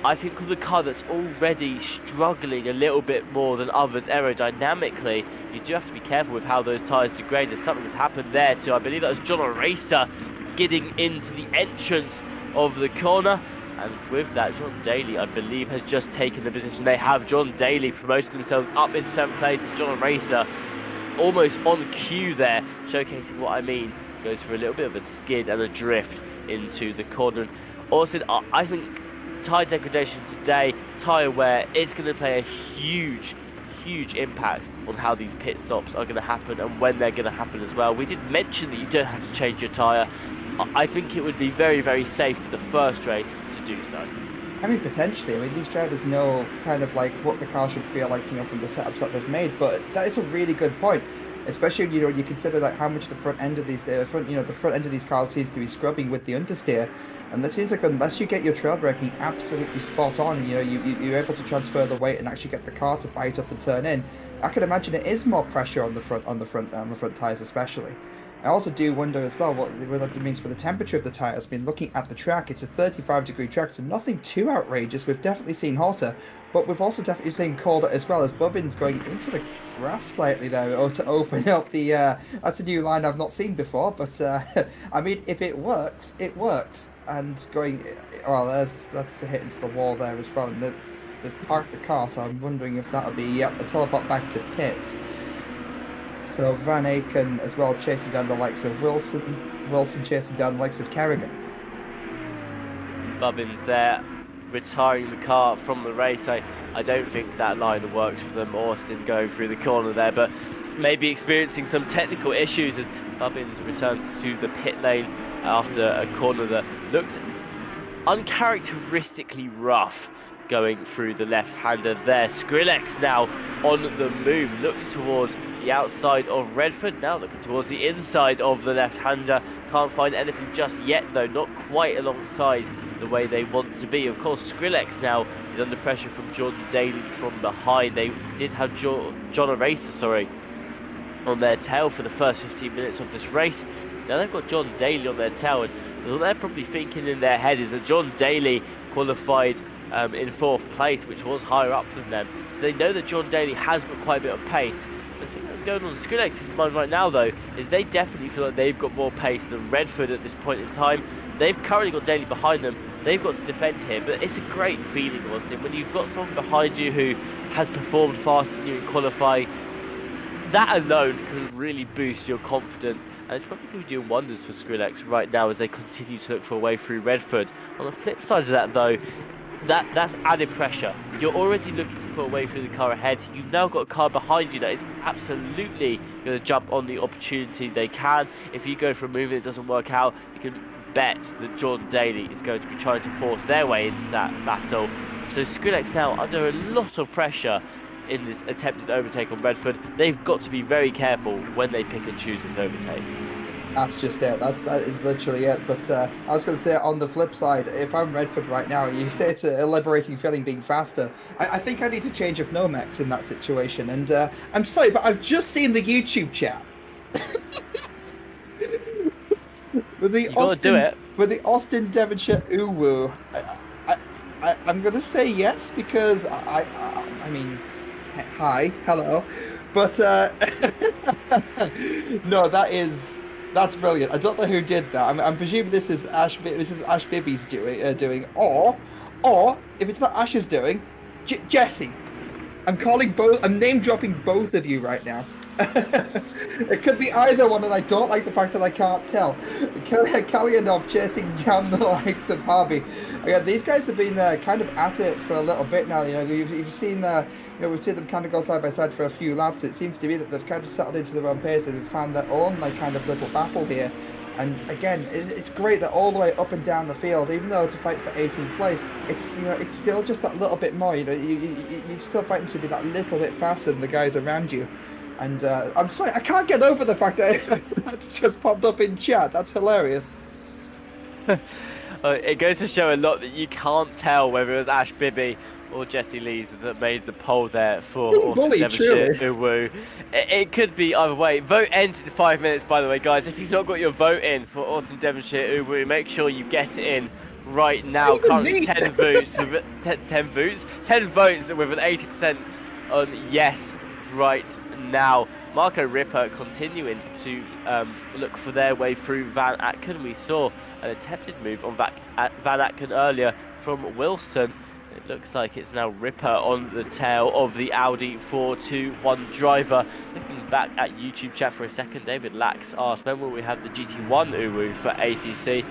A: I think with a car that's already struggling a little bit more than others aerodynamically, you do have to be careful with how those tyres degrade. There's something that's happened there too. I believe that was John Racer getting into the entrance of the corner. And with that, John Daly, I believe, has just taken the position. They have John Daly promoting themselves up in 7th place as John Racer almost on cue there, showcasing what I mean. Goes for a little bit of a skid and a drift into the corner. And also, I think tyre degradation today, tyre wear, it's going to play a huge impact on how these pit stops are going to happen and when they're going to happen as well. We did mention that you don't have to change your tyre. I think it would be very, very safe for the first race do so.
B: I mean, potentially. I mean, these drivers know kind of like what the car should feel like, you know, from the setups that they've made. But that is a really good point, especially, you know, you consider that how much the front end of these the front end of these cars seems to be scrubbing with the understeer, and that seems like unless you get your trail braking absolutely spot on, you know, you're able to transfer the weight and actually get the car to bite up and turn in. I can imagine it is more pressure on the front tires, especially. I also do wonder as well what that means for the temperature of the tyres. I mean, looking at the track, it's a 35-degree track, so nothing too outrageous. We've definitely seen hotter, but we've also definitely seen colder as well, as Bubbins going into the grass slightly there, or to open up the... that's a new line I've not seen before, but I mean, if it works, it works. And going... Well, that's a hit into the wall there as well, and they've parked the car, so I'm wondering if that'll be a teleport back to pits. So Van Aken as well chasing down the likes of Wilson chasing down the likes of Kerrigan.
A: Bubbins there, retiring the car from the race. I don't think that line works for them. Austin going through the corner there, but maybe experiencing some technical issues as Bubbins returns to the pit lane after a corner that looked uncharacteristically rough going through the left-hander there. Skrillex now on the move, looks towards the outside of Redford, now looking towards the inside of the left-hander. Can't find anything just yet though, not quite alongside the way they want to be. Of course, Skrillex now is under pressure from Jordan Daly from behind. They did have John Eraser, on their tail for the first 15 minutes of this race. Now they've got John Daly on their tail, and what they're probably thinking in their head is that John Daly qualified in 4th place, which was higher up than them. So they know that John Daly has got quite a bit of pace. The thing that's going on in Skrillex's mind right now, though, is they definitely feel like they've got more pace than Redford at this point in time. They've currently got Daly behind them. They've got to defend here, but it's a great feeling, Austin, when you've got someone behind you who has performed faster than you in qualifying. That alone can really boost your confidence, and it's probably going to be doing wonders for Skrillex right now as they continue to look for a way through Redford. On the flip side of that, though, that's added pressure. You're already looking for a way through the car ahead. You've now got a car behind you that is absolutely going to jump on the opportunity they can. If you go for a move and it doesn't work out, you can bet that Jordan Daly is going to be trying to force their way into that battle. So Skrillex now under a lot of pressure in this attempted overtake on Redford. They've got to be very careful when they pick and choose this overtake.
B: That's just it. That is literally it. But I was going to say, on the flip side, if I'm Redford right now, you say it's a liberating feeling being faster. I think I need to change of Nomex in that situation. And I'm sorry, but I've just seen the YouTube chat. With the Austin Devonshire Uwu. I'm going to say yes because I mean, hi, hello. But no, that's brilliant. I don't know who did that. I'm presuming this is Ash Bibby's doing, or if it's not Ash's doing, Jesse. I'm name dropping both of you right now. It could be either one, and I don't like the fact that I can't tell. Kalyanov chasing down the likes of Harvey. Again, these guys have been kind of at it for a little bit now. You know, you've seen, we've seen them kind of go side by side for a few laps. It seems to be that they've kind of settled into their own pace and found their own kind of little battle here. And again, it's great that all the way up and down the field, even though to fight for 18th place, it's still just that little bit more. You're still fighting to be that little bit faster than the guys around you. And I'm sorry, I can't get over the fact that that's just popped up in chat. That's hilarious.
A: It goes to show a lot that you can't tell whether it was Ash Bibby or Jesse Lees that made the poll there for Austin Devonshire Uwu. It could be either way. Vote ended in 5 minutes, by the way, guys. If you've not got your vote in for Austin Devonshire Uwu, make sure you get it in right now. Currently 10 votes with 10 votes with an 80% on yes right now. Marco Ripper continuing to look for their way through Van Aken. We saw an attempted move on Van Aken earlier from Wilson. It looks like it's now Ripper on the tail of the Audi 421 driver. Looking back at YouTube chat for a second, David Lax asked, when will we have the GT1 Uwu for ACC?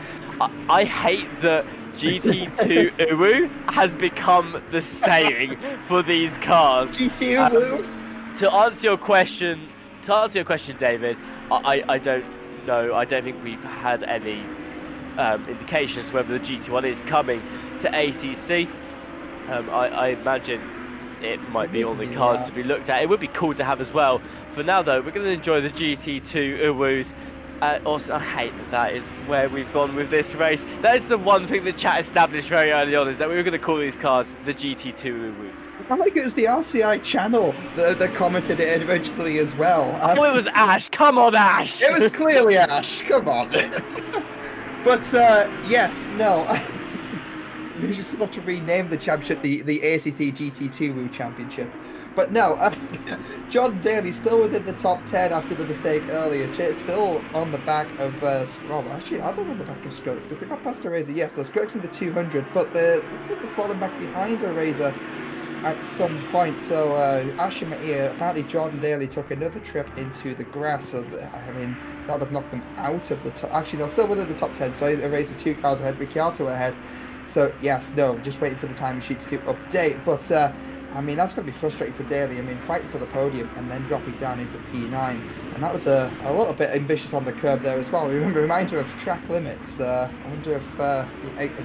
A: I hate that GT2 Uwu has become the saying for these cars.
B: GT Uwu.
A: To answer your question, David, I don't know. I don't think we've had any indications whether the GT1 is coming to ACC. I imagine it might be on the cards to be looked at. It would be cool to have as well. For now, though, we're going to enjoy the GT2 Uwus. Austin, I hate that is where we've gone with this race. That is the one thing that chat established very early on, is that we were going to call these cars the GT2 Woos.
B: I felt like it was the RCI channel that commented it originally as well.
A: Oh, it was Ash. Come on, Ash.
B: It was clearly Ash. Come on. But yes, no. We just have to rename the championship the ACC GT2 Woo Championship. But no, John Daly still within the top 10 after the mistake earlier. Still on the back of, well, actually, are they on the back of Scruggs? Because they got past a Razor. Yes, the Scruggs in the 200, but they're falling back behind a Razor at some point. So, apparently Jordan Daly took another trip into the grass. So, I mean, that would have knocked them out of the top. Actually, no, still within the top 10. So, a Razor 2 cars ahead, Ricciardo ahead. So, yes, no, just waiting for the timing sheets to update. But, I mean, that's going to be frustrating for Daly. I mean, fighting for the podium and then dropping down into P9. And that was a little bit ambitious on the curb there as well. Reminder of track limits. I wonder if,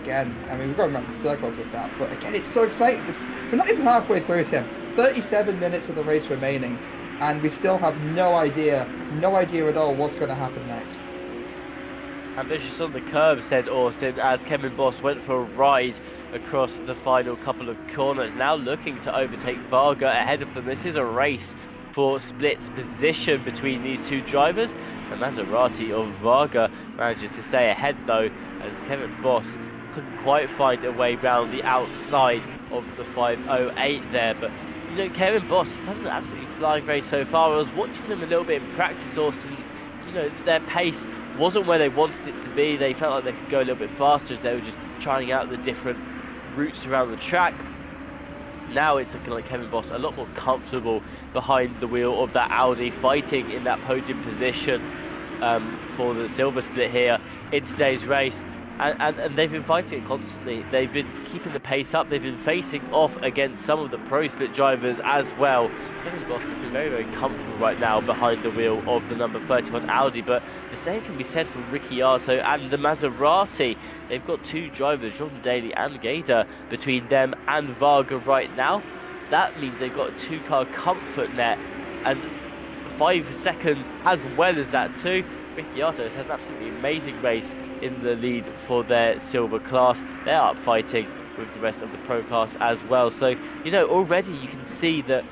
B: again, I mean, we're going around in circles with that. But again, it's so exciting. We're not even halfway through, Tim. 37 minutes of the race remaining. And we still have no idea at all what's going to happen next.
A: Ambitious on the curb, said Austin, as Kevin Boss went for a ride across the final couple of corners, now looking to overtake Varga ahead of them. This is a race for Split's position between these two drivers, and Maserati of Varga manages to stay ahead though, as Kevin Boss couldn't quite find a way round the outside of the 508 there. But you know, Kevin Boss is an absolutely flying race so far. I was watching them a little bit in practice, Austin. You know, their pace wasn't where they wanted it to be. They felt like they could go a little bit faster as they were just trying out the different routes around the track. Now it's looking like Kevin Boss a lot more comfortable behind the wheel of that Audi, fighting in that podium position for the silver split here in today's race. And they've been fighting it constantly. They've been keeping the pace up. They've been facing off against some of the pro split drivers as well. Kevin Boss has been very, very comfortable right now behind the wheel of the number 31 Audi, but the same can be said for Ricciardo and the Maserati. They've got two drivers, Jordan Daly and Gator, between them and Varga right now. That means they've got a two-car comfort net, and 5 seconds as well as that too. Ricciardo has had an absolutely amazing race in the lead for their silver class. They're up fighting with the rest of the pro class as well. So, you know, already you can see that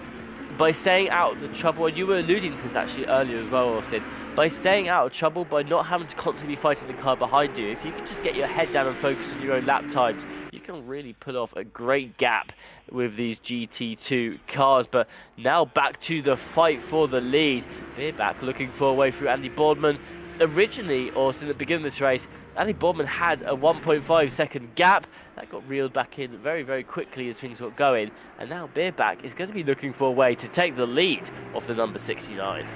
A: by staying out of the trouble, and you were alluding to this actually earlier as well, Austin, by staying out of trouble, by not having to constantly be fighting the car behind you, if you can just get your head down and focus on your own lap times, you can really put off a great gap with these GT2 cars. But now back to the fight for the lead. Beerback looking for a way through Andy Boardman. Originally, Austin, at the beginning of this race, Andy Boardman had a 1.5 second gap. That got reeled back in very, very quickly as things got going. And now Beerback is going to be looking for a way to take the lead of the number 69.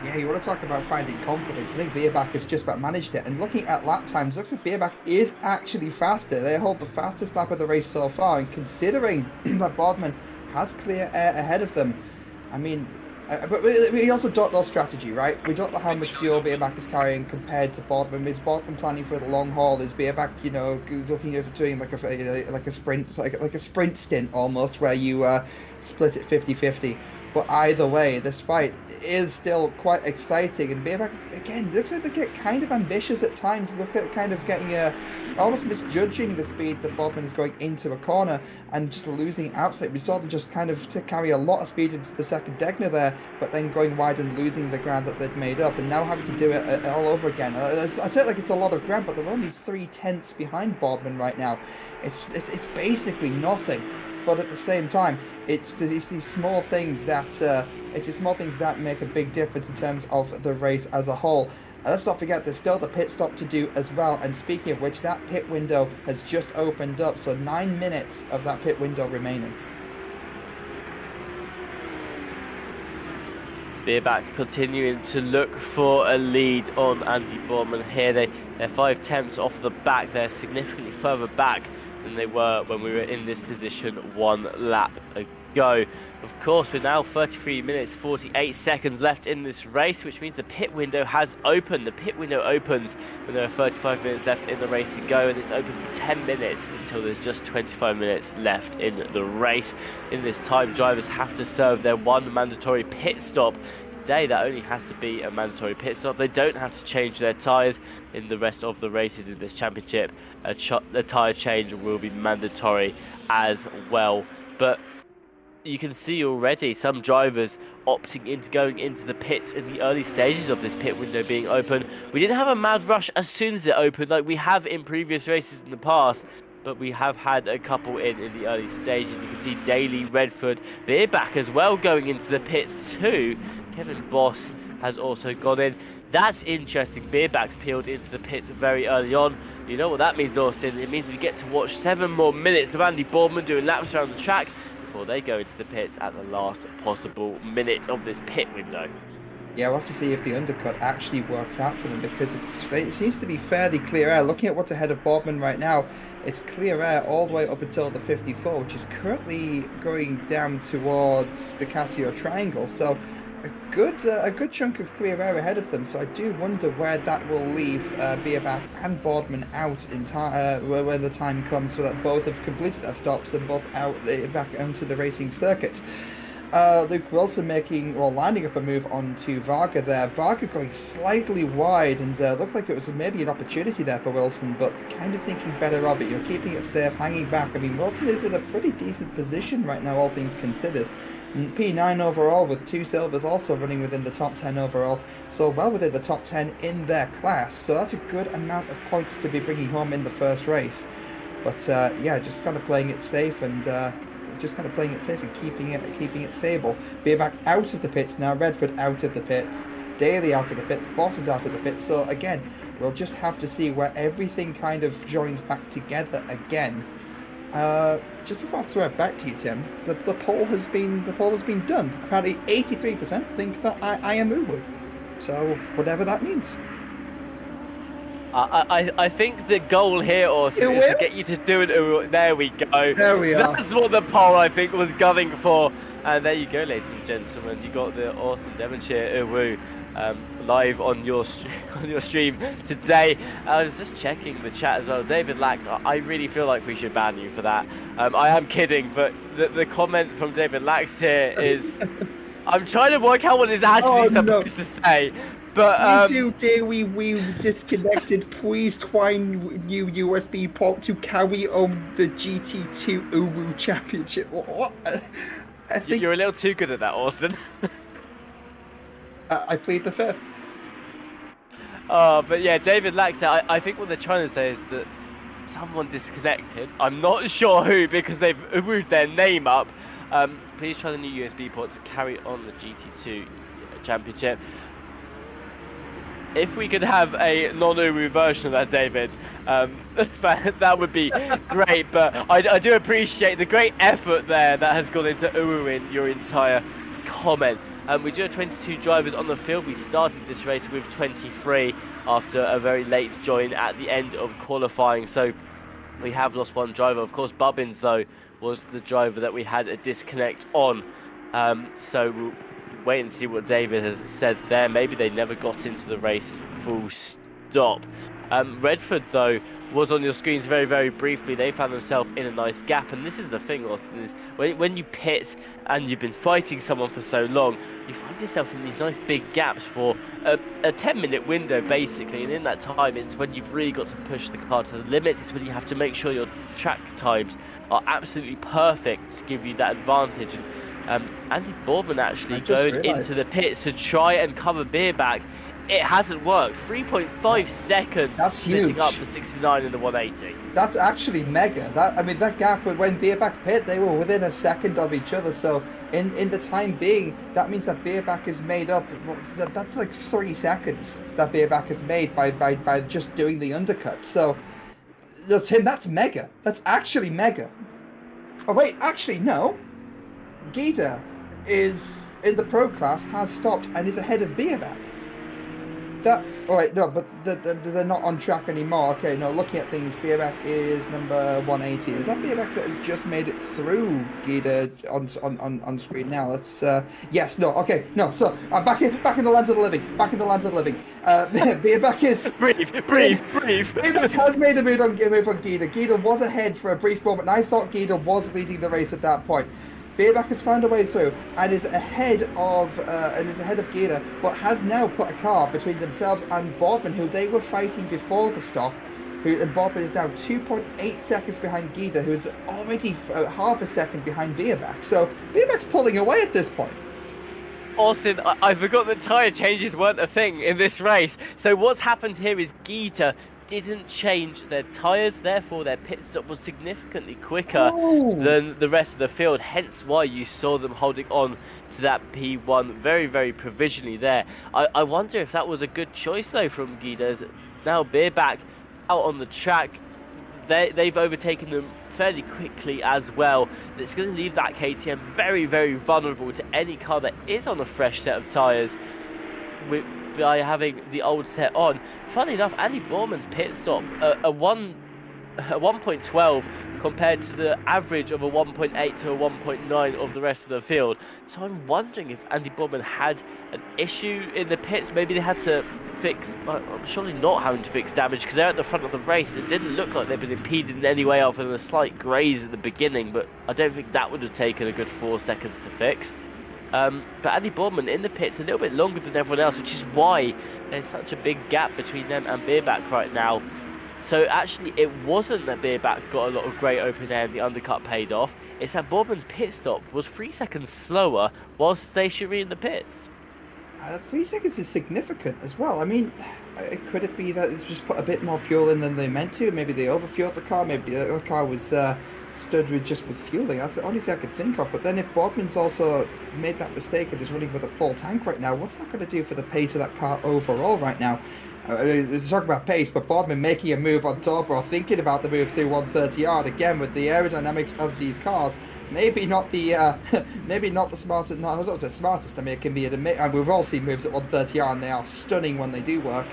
B: Yeah, you want to talk about finding confidence. I think Beerback has just about managed it. And looking at lap times, looks like Beerback is actually faster. They hold the fastest lap of the race so far. And considering that Boardman has clear air ahead of them, I mean, but we also don't know strategy, right? We don't know how much fuel Beerback is carrying compared to Boardman. Is Boardman planning for the long haul? Is Beerback, you know, looking at doing like a sprint, like a sprint stint almost, where you split it 50-50? But either way, this fight is still quite exciting, and Beerback again looks like they get kind of ambitious at times. Look at kind of getting almost misjudging the speed that Boardman is going into a corner and just losing outside. We saw them just kind of to carry a lot of speed into the second Degner there, but then going wide and losing the ground that they'd made up, and now having to do it all over again. I'd say like it's a lot of ground, but they're only 3/10 behind Boardman right now. It's basically nothing. But at the same time, it's these small things that make a big difference in terms of the race as a whole. And let's not forget, there's still the pit stop to do as well. And speaking of which, that pit window has just opened up, so 9 minutes of that pit window remaining.
A: Beerback continuing to look for a lead on Andy Boardman here. They're 5/10 off the back. They're significantly further back than they were when we were in this position 1 lap ago. Of course, we're now 33 minutes 48 seconds left in this race, which means the pit window has opened. The pit window opens when there are 35 minutes left in the race to go, and it's open for 10 minutes until there's just 25 minutes left in the race. In this time, drivers have to serve their 1 mandatory pit stop today, that only has to be a mandatory pit stop. They don't have to change their tyres in the rest of the races in this championship. A tyre change will be mandatory as well. But you can see already some drivers opting into going into the pits in the early stages of this pit window being open. We didn't have a mad rush as soon as it opened like we have in previous races in the past, but we have had a couple in the early stages. You can see Daly, Redford, Beerback as well going into the pits too. Kevin Boss has also gone in. That's interesting. Beerback's peeled into the pits very early on. You know what that means, Austin? It means we get to watch 7 more minutes of Andy Boardman doing laps around the track before they go into the pits at the last possible minute of this pit window.
B: Yeah, we'll have to see if the undercut actually works out for them, because it seems to be fairly clear air. Looking at what's ahead of Boardman right now, it's clear air all the way up until the 54, which is currently going down towards the Casio Triangle. So a good chunk of clear air ahead of them. So I do wonder where that will leave Beerback and Boardman out in time when the time comes, so that both have completed their stops and both out back onto the racing circuit. Luke Wilson lining up a move onto Varga there. Varga going slightly wide, and looked like it was maybe an opportunity there for Wilson, but kind of thinking better of it. You're keeping it safe, hanging back. I mean, Wilson is in a pretty decent position right now, all things considered. P9 overall with 2 silvers, also running within the top 10 overall, so well within the top 10 in their class. So that's a good amount of points to be bringing home in the first race. But yeah, just kind of playing it safe and keeping it stable. Beerback out of the pits now, Redford out of the pits, Daly out of the pits, Boss is out of the pits. So again, we'll just have to see where everything kind of joins back together again. Just before I throw it back to you, Tim, the poll has been done. Apparently, 83% think that I am Uwu. So whatever that means.
A: I think the goal here, Austin, is to get you to do an Uwu. There we go.
B: There we are.
A: That's what the poll, I think, was gunning for. And there you go, ladies and gentlemen. You got the awesome Devonshire Uwu live on your stream today. I was just checking the chat as well. David Lax, I really feel like we should ban you for that. I am kidding, but the comment from David Lax here is, I'm trying to work out what it's actually supposed to say. But
B: we disconnected. Please twine new USB port to carry on the GT2 Uwu Championship. What? I think
A: you're a little too good at that, Austin.
B: I plead the fifth.
A: But yeah, David Laxer, I think what they're trying to say is that someone disconnected. I'm not sure who, because they've Uwu'd their name up. Please try the new USB port to carry on the GT2 Championship. If we could have a non-Uwu version of that, David, that would be great. But I do appreciate the great effort there that has gone into Uwu in your entire comment. We do have 22 drivers on the field. We started this race with 23 after a very late join at the end of qualifying. So we have lost 1 driver. Of course, Bubbins, though, was the driver that we had a disconnect on. So we'll wait and see what David has said there. Maybe they never got into the race full stop. Redford, though, was on your screens very, very briefly. They found themselves in a nice gap, and this is the thing, Austin, is when you pit and you've been fighting someone for so long, you find yourself in these nice big gaps for a 10-minute window, basically, and in that time it's when you've really got to push the car to the limits. It's when you have to make sure your track times are absolutely perfect to give you that advantage. And Andy Boardman actually going into the pits to try and cover Beerback. It hasn't worked. 3.5 seconds.
B: That's
A: splitting
B: huge.
A: up the 69 and the 180.
B: That's actually mega. That gap, when Beerback pit, they were within a second of each other. So in the time being, that means that Beerback is made up. That's like 3 seconds that Beerback is made by just doing the undercut. So, Tim, that's mega. That's actually mega. Oh wait, actually no. Gita is in the pro class, has stopped and is ahead of Beerback. No, but they're not on track anymore. Okay, no, looking at things, Beerback is number 180. Is that Beerback that has just made it through Gita on screen now? Let's yes, no, okay, no. So I'm back in the lands of the living. Beerback is
A: breathe.
B: Beerback has made a move on Gita. Gita was ahead for a brief moment, and I thought Gita was leading the race at that point. Beerback has found a way through and is ahead of Gita, but has now put a car between themselves and Boardman, who they were fighting before the stop. And Boardman is now 2.8 seconds behind Gita, who is already half a second behind Beerback. So Beerback's pulling away at this point.
A: Austin, I forgot that tyre changes weren't a thing in this race. So what's happened here is Gita didn't change their tyres, therefore their pit stop was significantly quicker than the rest of the field, hence why you saw them holding on to that P1 very, very provisionally there. I wonder if that was a good choice though from Gita. Now Beerback out on the track, they've overtaken them fairly quickly as well. It's going to leave that KTM very, very vulnerable to any car that is on a fresh set of tyres by having the old set on. Funny enough, Andy Boorman's pit stop, a 1.12 compared to the average of a 1.8 to a 1.9 of the rest of the field. So I'm wondering if Andy Boorman had an issue in the pits. Maybe they had to fix, I'm surely not having to fix damage because they're at the front of the race. It didn't look like they've been impeded in any way other than a slight graze at the beginning, but I don't think that would have taken a good 4 seconds to fix. But Andy Boorman in the pits a little bit longer than everyone else, which is why there's such a big gap between them and Beerback right now. So actually, it wasn't that Beerback got a lot of great open air and the undercut paid off. It's that Boorman's pit stop was 3 seconds slower while stationary in the pits.
B: 3 seconds is significant as well. I mean, could it be that they just put a bit more fuel in than they meant to? Maybe they overfueled the car. Maybe the car was stood with just with fueling. That's the only thing I could think of. But then if Boardman's also made that mistake and is running with a full tank right now, what's that going to do for the pace of that car overall right now? We talk about pace, but Boardman making a move on top or thinking about the move through 130 yard again with the aerodynamics of these cars. Maybe not the smartest. No, I was not the smartest. I mean, it can be and we've all seen moves at 130 yard, and they are stunning when they do work.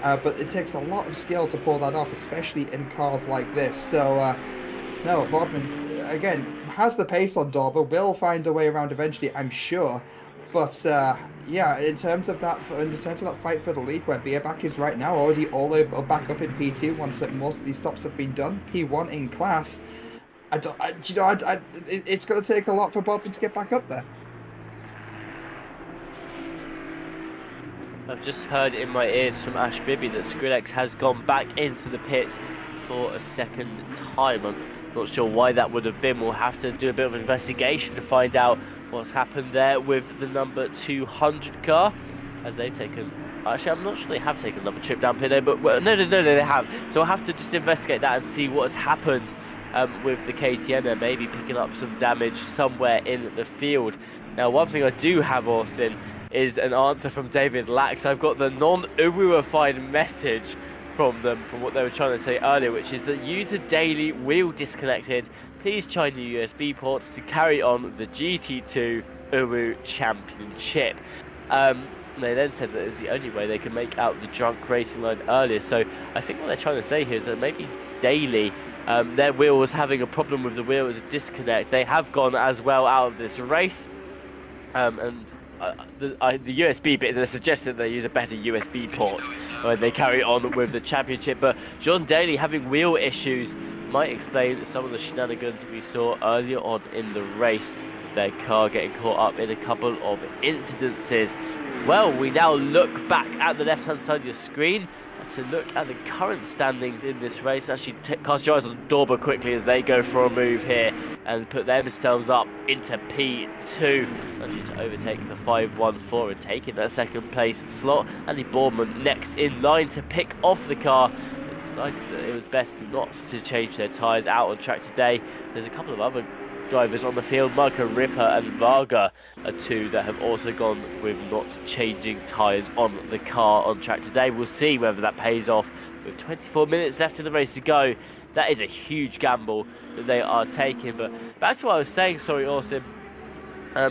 B: But it takes a lot of skill to pull that off, especially in cars like this. So no, Boardman again has the pace on Dorber. Will find a way around eventually, I'm sure. But yeah, in terms of that fight for the lead, where Beerback is right now, already all the way back up in P2 once most of these stops have been done. P1 in class. It's going to take a lot for Bobbin to get back up there.
A: I've just heard in my ears from Ash Bibby that Skrillex has gone back into the pits for a second time. I'm not sure why that would have been. We'll have to do a bit of an investigation to find out what's happened there with the number 200 car, as they've taken. Actually, I'm not sure they have taken another trip down pit lane, but well, no, they have. So I'll have to just investigate that and see what has happened with the KTM. They're maybe picking up some damage somewhere in the field. Now, one thing I do have, Austin, is an answer from David Lax. I've got the non-Uruified message from them, from what they were trying to say earlier, which is that user daily wheel disconnected. Please try new USB ports to carry on the GT2 Uru Championship. They then said that it was the only way they could make out the drunk racing line earlier. So I think what they're trying to say here is that maybe daily their wheel was having a problem with the wheel, it was a disconnect. They have gone as well out of this race. The USB bit, they suggested they use a better USB port when they carry on with the championship. But John Daly having wheel issues might explain some of the shenanigans we saw earlier on in the race, with their car getting caught up in a couple of incidences. Well, we now look back at the left-hand side of your screen to look at the current standings in this race. Actually, cast your eyes on Dorber quickly as they go for a move here and put themselves up into P2. Actually to overtake the 514 and taking that second place slot. Andy Boorman next in line to pick off the car. They decided that it was best not to change their tyres out on track today. There's a couple of other drivers on the field. Marco Ripper and Varga are two that have also gone with not changing tyres on the car on track today. We'll see whether that pays off. With 24 minutes left in the race to go, that is a huge gamble that they are taking. But back to what I was saying, sorry, Austin. You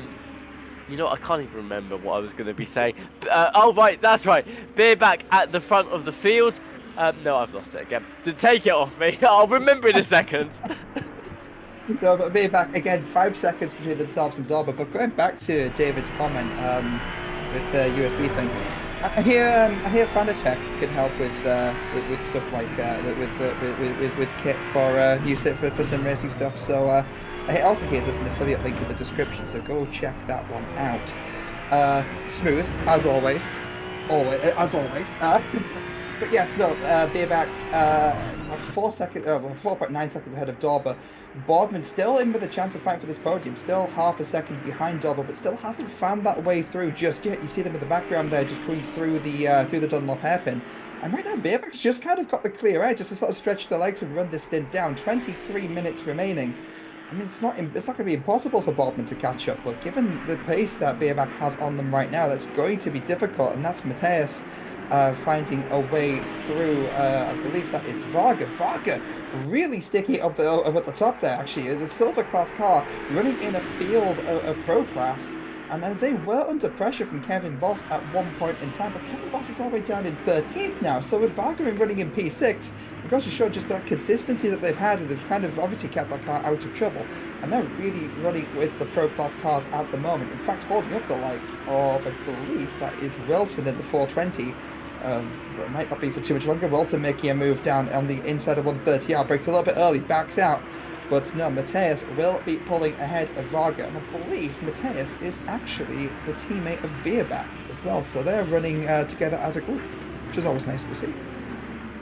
A: know, I can't even remember what I was going to be saying. Oh, right, that's right. Beerback at the front of the field. No, I've lost it again. To take it off me. I'll remember in a second.
B: No, but Beerback again, 5 seconds between themselves and Dorber. But going back to David's comment with the USB thing, I hear Fanatec can help with stuff like with kit for sim racing stuff. So I also hear there's an affiliate link in the description, so go check that one out. Smooth, as always. As always. But yes, no, Beerback, 4.9 seconds ahead of Dauber. Boardman still in with a chance of fighting for this podium, still half a second behind Dauber, but still hasn't found that way through just yet. You see them in the background there, just going through the Dunlop hairpin. And right now, Beerback's just kind of got the clear air, just to sort of stretch the legs and run this stint down. 23 minutes remaining. I mean, it's not going to be impossible for Boardman to catch up, but given the pace that Beerback has on them right now, that's going to be difficult, and that's Matthias finding a way through. I believe that is Varga. Varga really sticky up at the top there, actually. The silver class car running in a field of pro class. And then they were under pressure from Kevin Boss at one point in time, but Kevin Boss is all the way down in 13th now. So with Varga running in P6, it goes to show just that consistency that they've had, and they've kind of obviously kept that car out of trouble. And they're really running with the Pro Class cars at the moment. In fact, holding up the likes of, I believe, that is Wilson in the 420. It might not be for too much longer. Wilson making a move down on the inside of 130R, breaks a little bit early, backs out. But no, Matthias will be pulling ahead of Varga, and I believe Matthias is actually the teammate of Beerback as well, so they're running together as a group, which is always nice to see.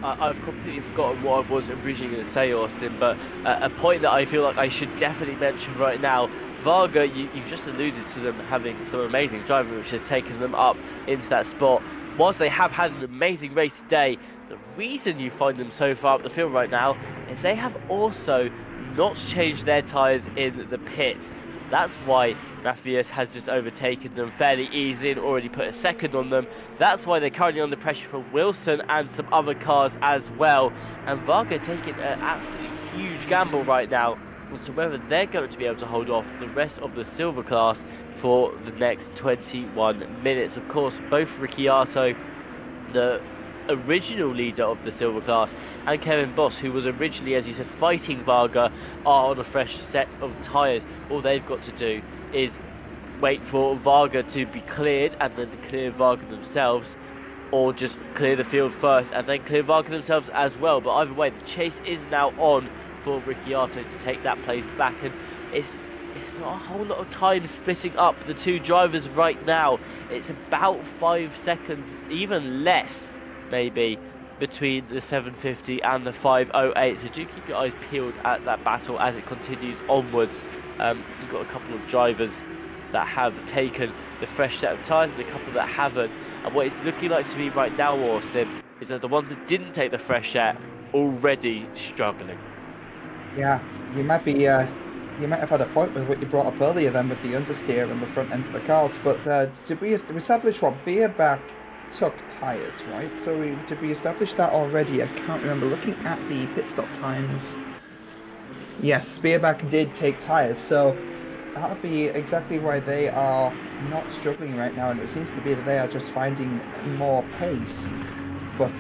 A: I've completely forgotten what I was originally going to say, Austin, but a point that I feel like I should definitely mention right now, Varga, you've just alluded to them having some amazing driving, which has taken them up into that spot. Whilst they have had an amazing race today, the reason you find them so far up the field right now is they have also not changed their tyres in the pits. That's why Matthias has just overtaken them fairly easily and already put a second on them. That's why they're currently under pressure from Wilson and some other cars as well. And Varga taking an absolutely huge gamble right now as to whether they're going to be able to hold off the rest of the silver class for the next 21 minutes. Of course, both Ricciardo, the original leader of the silver class, and Kevin Boss, who was originally, as you said, fighting Varga, are on a fresh set of tyres. All they've got to do is wait for Varga to be cleared and then clear Varga themselves, or just clear the field first and then clear Varga themselves as well. But either way, the chase is now on for Ricciardo to take that place back, and it's not a whole lot of time splitting up the two drivers right now. It's about 5 seconds, even less maybe, between the 750 and the 508, so do keep your eyes peeled at that battle as it continues onwards. You've got a couple of drivers that have taken the fresh set of tyres and a couple that haven't, and what it's looking like to me right now, Austin, is that the ones that didn't take the fresh set already struggling.
B: Yeah, you might have had a point with what you brought up earlier then with the understeer and the front end of the cars, but did we establish what Beerback took tyres, right? So did we establish that already? I can't remember. Looking at the pit stop times, yes, Beerback did take tyres, so that'll be exactly why they are not struggling right now, and it seems to be that they are just finding more pace. But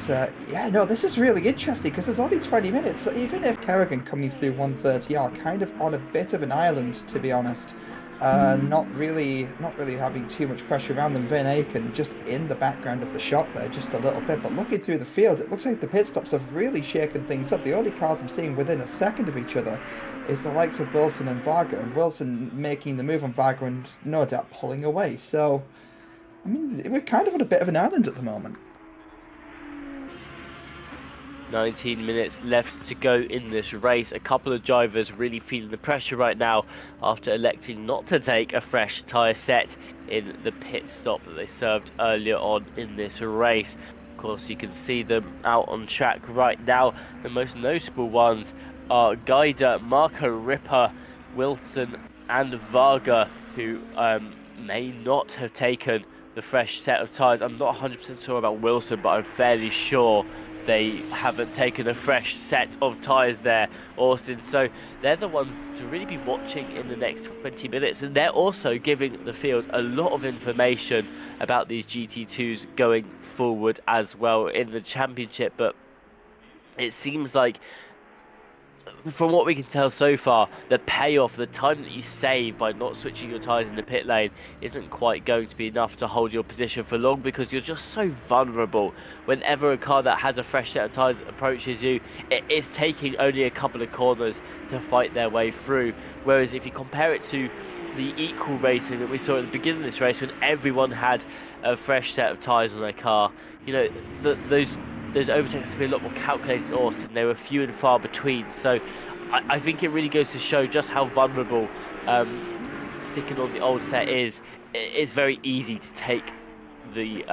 B: yeah, no, this is really interesting because there's only 20 minutes, so even if Kerrigan coming through 130 are kind of on a bit of an island, to be honest, not really having too much pressure around them. Van Aken just in the background of the shot there, just a little bit. But looking through the field, it looks like the pit stops have really shaken things up. The only cars I'm seeing within a second of each other is the likes of Wilson and Varga, and Wilson making the move on Varga and no doubt pulling away. So, I mean, we're kind of on a bit of an island at the moment.
A: 19 minutes left to go in this race. A couple of drivers really feeling the pressure right now after electing not to take a fresh tyre set in the pit stop that they served earlier on in this race. Of course, you can see them out on track right now. The most notable ones are Guida, Marco Ripper, Wilson and Varga, who may not have taken the fresh set of tyres. I'm not 100% sure about Wilson, but I'm fairly sure they haven't taken a fresh set of tyres there, Austin. So they're the ones to really be watching in the next 20 minutes. And they're also giving the field a lot of information about these GT2s going forward as well in the championship. But it seems like from what we can tell so far, the payoff, the time that you save by not switching your tyres in the pit lane isn't quite going to be enough to hold your position for long, because you're just so vulnerable. Whenever a car that has a fresh set of tyres approaches you, it is taking only a couple of corners to fight their way through. Whereas if you compare it to the equal racing that we saw at the beginning of this race, when everyone had a fresh set of tyres on their car, you know, those overtakes to be a lot more calculated, Austin. They were few and far between. So I think it really goes to show just how vulnerable sticking on the old set is. It's very easy to take the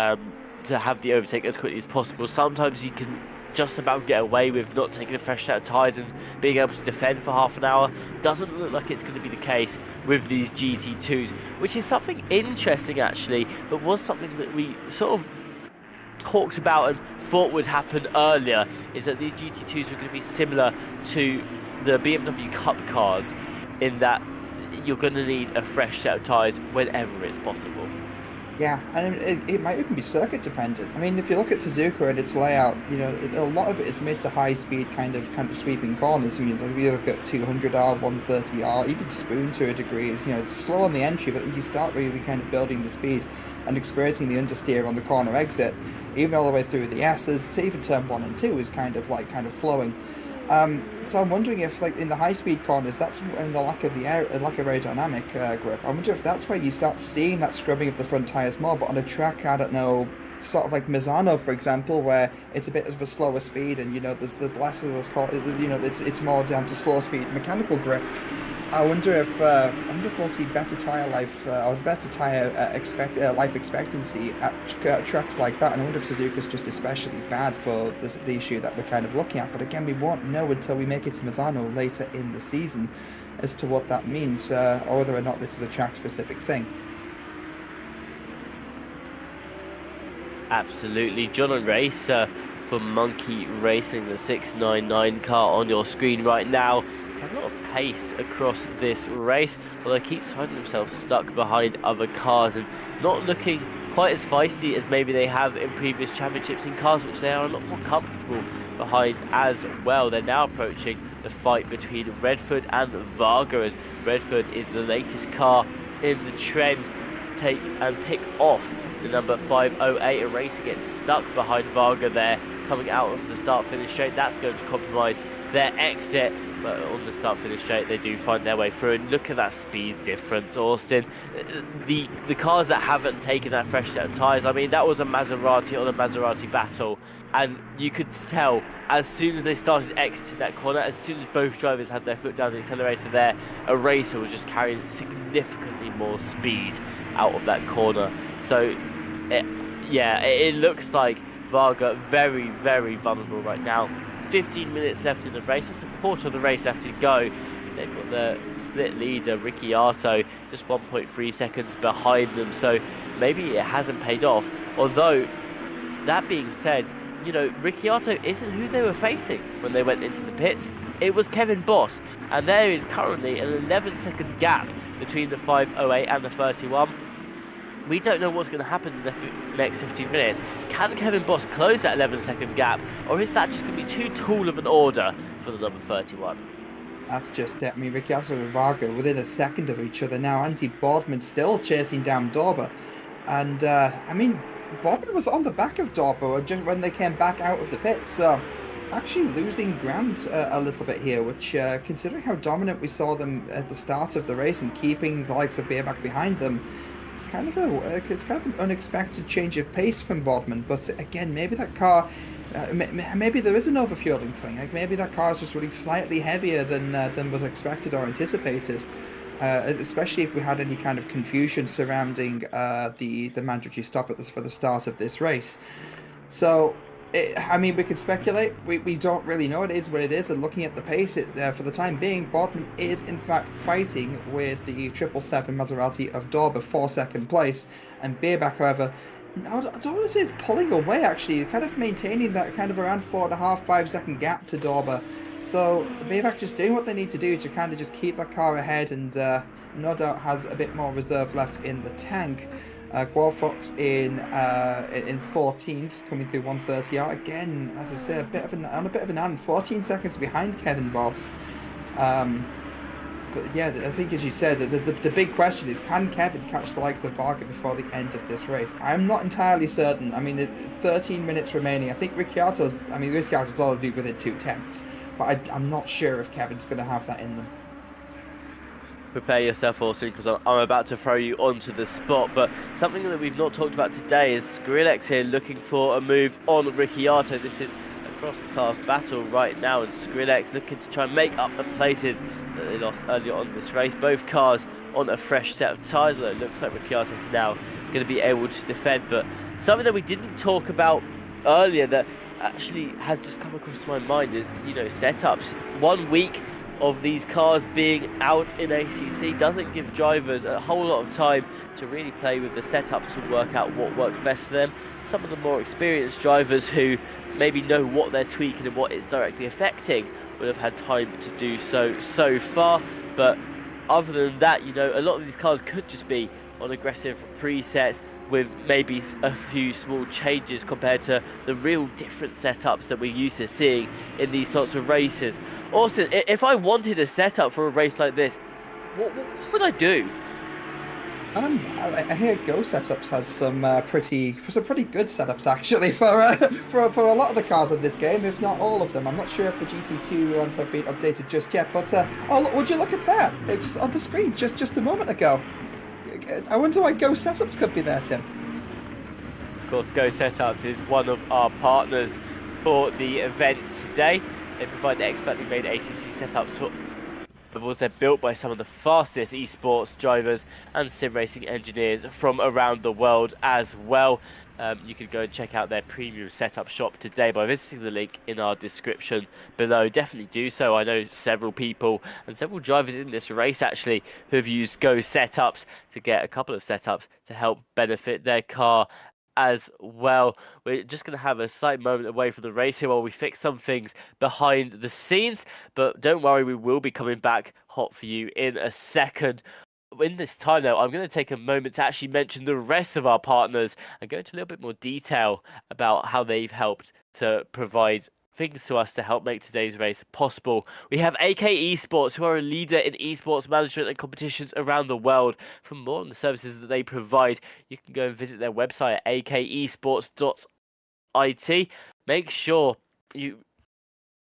A: to have the overtake as quickly as possible. Sometimes you can just about get away with not taking a fresh set of tyres and being able to defend for half an hour. Doesn't look like it's going to be the case with these GT2s, which is something interesting actually, but was something that we sort of talked about and thought would happen earlier, is that these GT2s were going to be similar to the BMW Cup cars in that you're going to need a fresh set of tyres whenever it's possible.
B: Yeah, and it might even be circuit dependent. I mean, if you look at Suzuka and its layout, you know, a lot of it is mid to high speed kind of sweeping corners. I mean, like, you look at 200R, 130R, even Spoon to a degree. You know, it's slow on the entry, but you start really kind of building the speed and experiencing the understeer on the corner exit, even all the way through the S's to even turn 1 and 2 is kind of flowing. So I'm wondering if, like, in the high-speed corners, that's in the lack of aerodynamic grip. I wonder if that's where you start seeing that scrubbing of the front tires more. But on a track, I don't know, sort of like Misano, for example, where it's a bit of a slower speed, and you know, there's less of this, you know, it's more down to slow speed mechanical grip. I wonder if we'll see better tire life or better tire life expectancy at tracks like that. And I wonder if Suzuka's just especially bad for the issue that we're kind of looking at. But again, we won't know until we make it to Misano later in the season as to what that means, or whether or not this is a track-specific thing.
A: Absolutely. John and Race for Monkey Racing, the 699 car on your screen right now, have a lot of pace across this race, although keeps finding themselves stuck behind other cars and not looking quite as feisty as maybe they have in previous championships in cars which they are a lot more comfortable behind as well. They're now approaching the fight between Redford and Varga, as Redford is the latest car in the trend to take and pick off the number 508. A race again stuck behind Varga there, coming out onto the start-finish straight. That's going to compromise their exit. But on the start-finish straight, they do find their way through. And look at that speed difference, Austin. The cars that haven't taken that fresh set of tyres, I mean, that was a Maserati on a Maserati battle. And you could tell, as soon as they started exiting that corner, as soon as both drivers had their foot down the accelerator there, a racer was just carrying significantly more speed out of that corner. So, it looks like Varga very, very vulnerable right now. 15 minutes left in the race. That's a quarter of the race left to go. They've got the split leader, Ricciardo, just 1.3 seconds behind them. So maybe it hasn't paid off. Although, that being said, you know, Ricciardo isn't who they were facing when they went into the pits. It was Kevin Boss. And there is currently an 11-second gap between the 508 and the 31. We don't know what's going to happen in the next 15 minutes. Can Kevin Boss close that 11-second gap, or is that just going to be too tall of an order for the number 31?
B: That's just it. I mean, Ricciardo and Varga within a second of each other now. Andy Boardman still chasing down Dorber. And, I mean, Boardman was on the back of Dorber just when they came back out of the pit. So, actually losing ground a little bit here, which, considering how dominant we saw them at the start of the race and keeping the likes of Beerbach behind them, it's kind of an unexpected change of pace from Bodman. But again, maybe that car, maybe there is an overfueling thing. Like maybe that car is just running slightly heavier than was expected or anticipated. Especially if we had any kind of confusion surrounding the mandatory stop for the start of this race. So, I mean, we could speculate. We don't really know. It is what it is. And looking at the pace, for the time being, Boardman is in fact fighting with the 777 Maserati of Dorber for second place. And Beerbach, however, I don't want to say it's pulling away, actually. Kind of maintaining that kind of around 4.5-5 second gap to Dorber. So Beerbach just doing what they need to do to kind of just keep that car ahead, and no doubt has a bit more reserve left in the tank. Fox in 14th, coming through 130 out again. As I say, on a bit of an hand, 14 seconds behind Kevin Boss. But yeah, I think as you said, the big question is, can Kevin catch the likes of Varga before the end of this race? I'm not entirely certain. I mean, 13 minutes remaining. I think Ricciardo's already within 2/10, but I'm not sure if Kevin's going to have that in them.
A: Prepare yourself, Austin, because I'm about to throw you onto the spot. But something that we've not talked about today is Skrillex here looking for a move on Ricciardo. This is a cross-class battle right now, and Skrillex looking to try and make up the places that they lost earlier on this race. Both cars on a fresh set of tyres, although it looks like Ricciardo is now going to be able to defend. But something that we didn't talk about earlier that actually has just come across my mind is, setups. 1 week of these cars being out in ACC doesn't give drivers a whole lot of time to really play with the setup to work out what works best for them. Some of the more experienced drivers who maybe know what they're tweaking and what it's directly affecting would have had time to do so far. But other than that, a lot of these cars could just be on aggressive presets with maybe a few small changes compared to the real different setups that we're used to seeing in these sorts of races. Also, if I wanted a setup for a race like this, what would I do?
B: I hear Go Setups has some pretty good setups actually for a lot of the cars in this game, if not all of them. I'm not sure if the GT2 ones have been updated just yet, but would you look at that? Just on the screen just a moment ago. I wonder why Go Setups could be there, Tim.
A: Of course, Go Setups is one of our partners for the event today. They provide the expertly made ACC setups for levels. They're built by some of the fastest esports drivers and sim racing engineers from around the world as well. You can go and check out their premium setup shop today by visiting the link in our description below. Definitely do so. I know several people and several drivers in this race actually who have used Go Setups to get a couple of setups to help benefit their car as well. We're just going to have a slight moment away from the race here while we fix some things behind the scenes, but don't worry, we will be coming back hot for you in a second. In this time though, I'm going to take a moment to actually mention the rest of our partners and go into a little bit more detail about how they've helped to provide things to us to help make today's race possible. We have AK Esports, who are a leader in esports management and competitions around the world. For more on the services that they provide, you can go and visit their website at akesports.it. Make sure you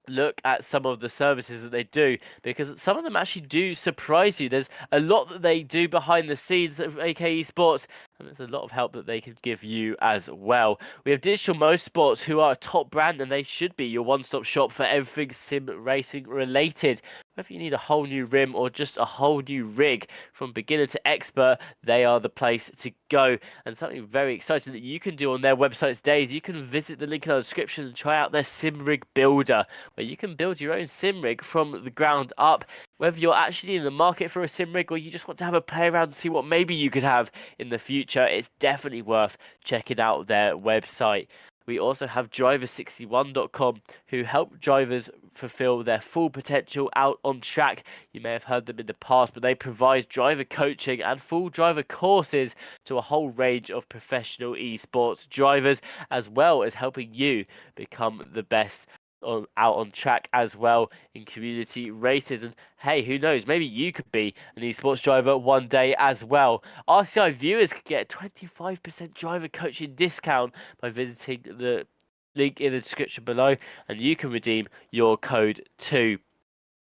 A: look at some of the services that they do, because some of them actually do surprise you. There's a lot that they do behind the scenes of AK Esports, and there's a lot of help that they can give you as well. We have Digital Motorsports, who are a top brand, and they should be your one-stop shop for everything sim racing related. Whether you need a whole new rim or just a whole new rig, from beginner to expert, they are the place to go. And something very exciting that you can do on their website today is you can visit the link in our description and try out their sim rig builder, where you can build your own sim rig from the ground up. Whether you're actually in the market for a sim rig or you just want to have a play around and see what maybe you could have in the future, it's definitely worth checking out their website. We also have driver61.com, who help drivers fulfill their full potential out on track. You may have heard them in the past, but they provide driver coaching and full driver courses to a whole range of professional esports drivers, as well as helping you become the best out on track as well in community races. And hey, who knows, maybe you could be an esports driver one day as well. RCI viewers can get a 25% driver coaching discount by visiting the link in the description below, and you can redeem your code too.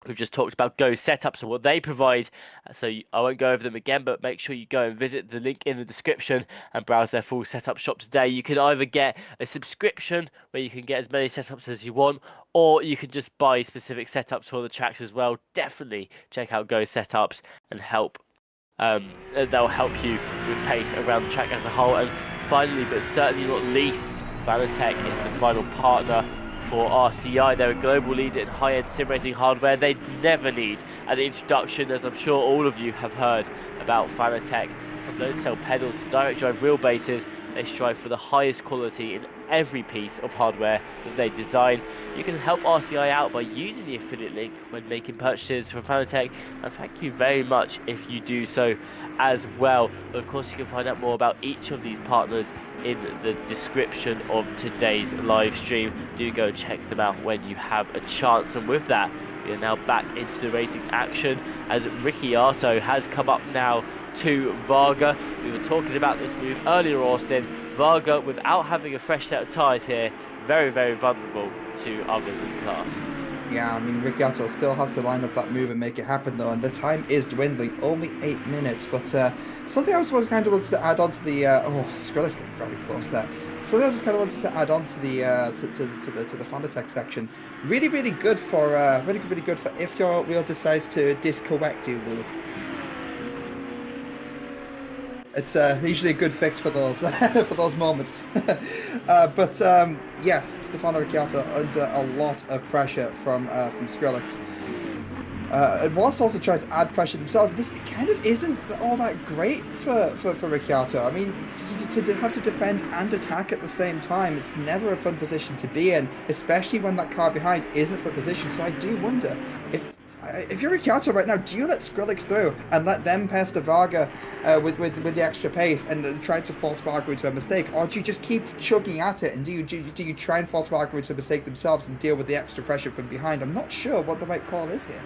A: We've just talked about Go Setups and what they provide, so I won't go over them again, but make sure you go and visit the link in the description and browse their full setup shop today. You can either get a subscription where you can get as many setups as you want, or you can just buy specific setups for the tracks as well. Definitely check out Go Setups and they'll help you with pace around the track as a whole. And finally, but certainly not least, Fanatec is the final partner for RCI. They're a global leader in high-end sim racing hardware. They never need an introduction, as I'm sure all of you have heard about Fanatec. From load cell pedals to direct drive wheelbases, they strive for the highest quality in every piece of hardware that they design. you can help RCI out by using the affiliate link when making purchases from Fanatec, and thank you very much if you do so as well. But of course, you can find out more about each of these partners in the description of today's live stream. Do go check them out when you have a chance. And with that, we are now back into the racing action as Ricciardo has come up now to Varga. We were talking about this move earlier, Austin. Varga, without having a fresh set of tyres here, very, very vulnerable to others in the class.
B: Yeah, I mean, Ricciardo still has to line up that move and make it happen, though, and the time is dwindling, only 8 minutes. But something I was kind of wanted to add on to the Skrillex getting very close there. Something I just kind of wanted to add on to the to the Fanatec section. Really, really good for really good for if your wheel decides to disconnect you. It's usually a good fix for those for those moments. But yes, Stefano Ricciardo under a lot of pressure from Skrillex. And whilst also trying to add pressure themselves, this kind of isn't all that great for Ricciardo. I mean, to have to defend and attack at the same time, it's never a fun position to be in, especially when that car behind isn't for position. So I do wonder if you're Ricciardo right now, do you let Skrillex through and let them pass the Varga with the extra pace and try to force Varga into a mistake, or do you just keep chugging at it and do you try and force Varga into a mistake themselves and deal with the extra pressure from behind? I'm not sure what the right call is here.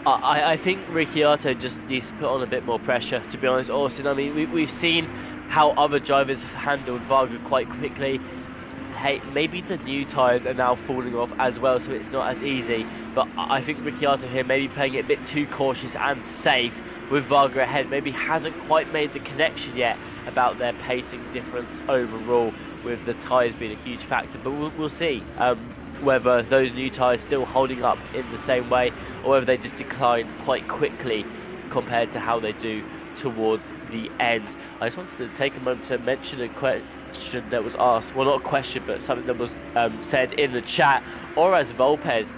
A: I think Ricciardo just needs to put on a bit more pressure, to be honest, Austin. I mean, we've seen how other drivers have handled Varga quite quickly. Hey, maybe the new tyres are now falling off as well, so it's not as easy. But I think Ricciardo here maybe playing it a bit too cautious and safe with Varga ahead. Maybe hasn't quite made the connection yet about their pacing difference overall, with the tyres being a huge factor. But we'll see whether those new tyres still holding up in the same way, or whether they just decline quite quickly compared to how they do towards the end. I just wanted to take a moment to mention a question that was asked, well, not a question, but something that was said in the chat. Oraz Volpez,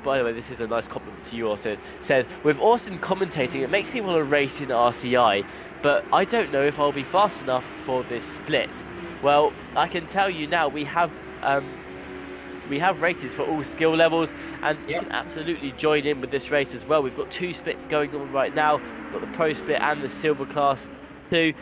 A: by the way, this is a nice compliment to you, Austin, said, with Austin commentating, it makes me want to race in RCI, but I don't know if I'll be fast enough for this split. Well, I can tell you now, we have races for all skill levels, and you can absolutely join in with this race as well. We've got 2 splits going on right now. We've got the Pro Split and the Silver Class 2.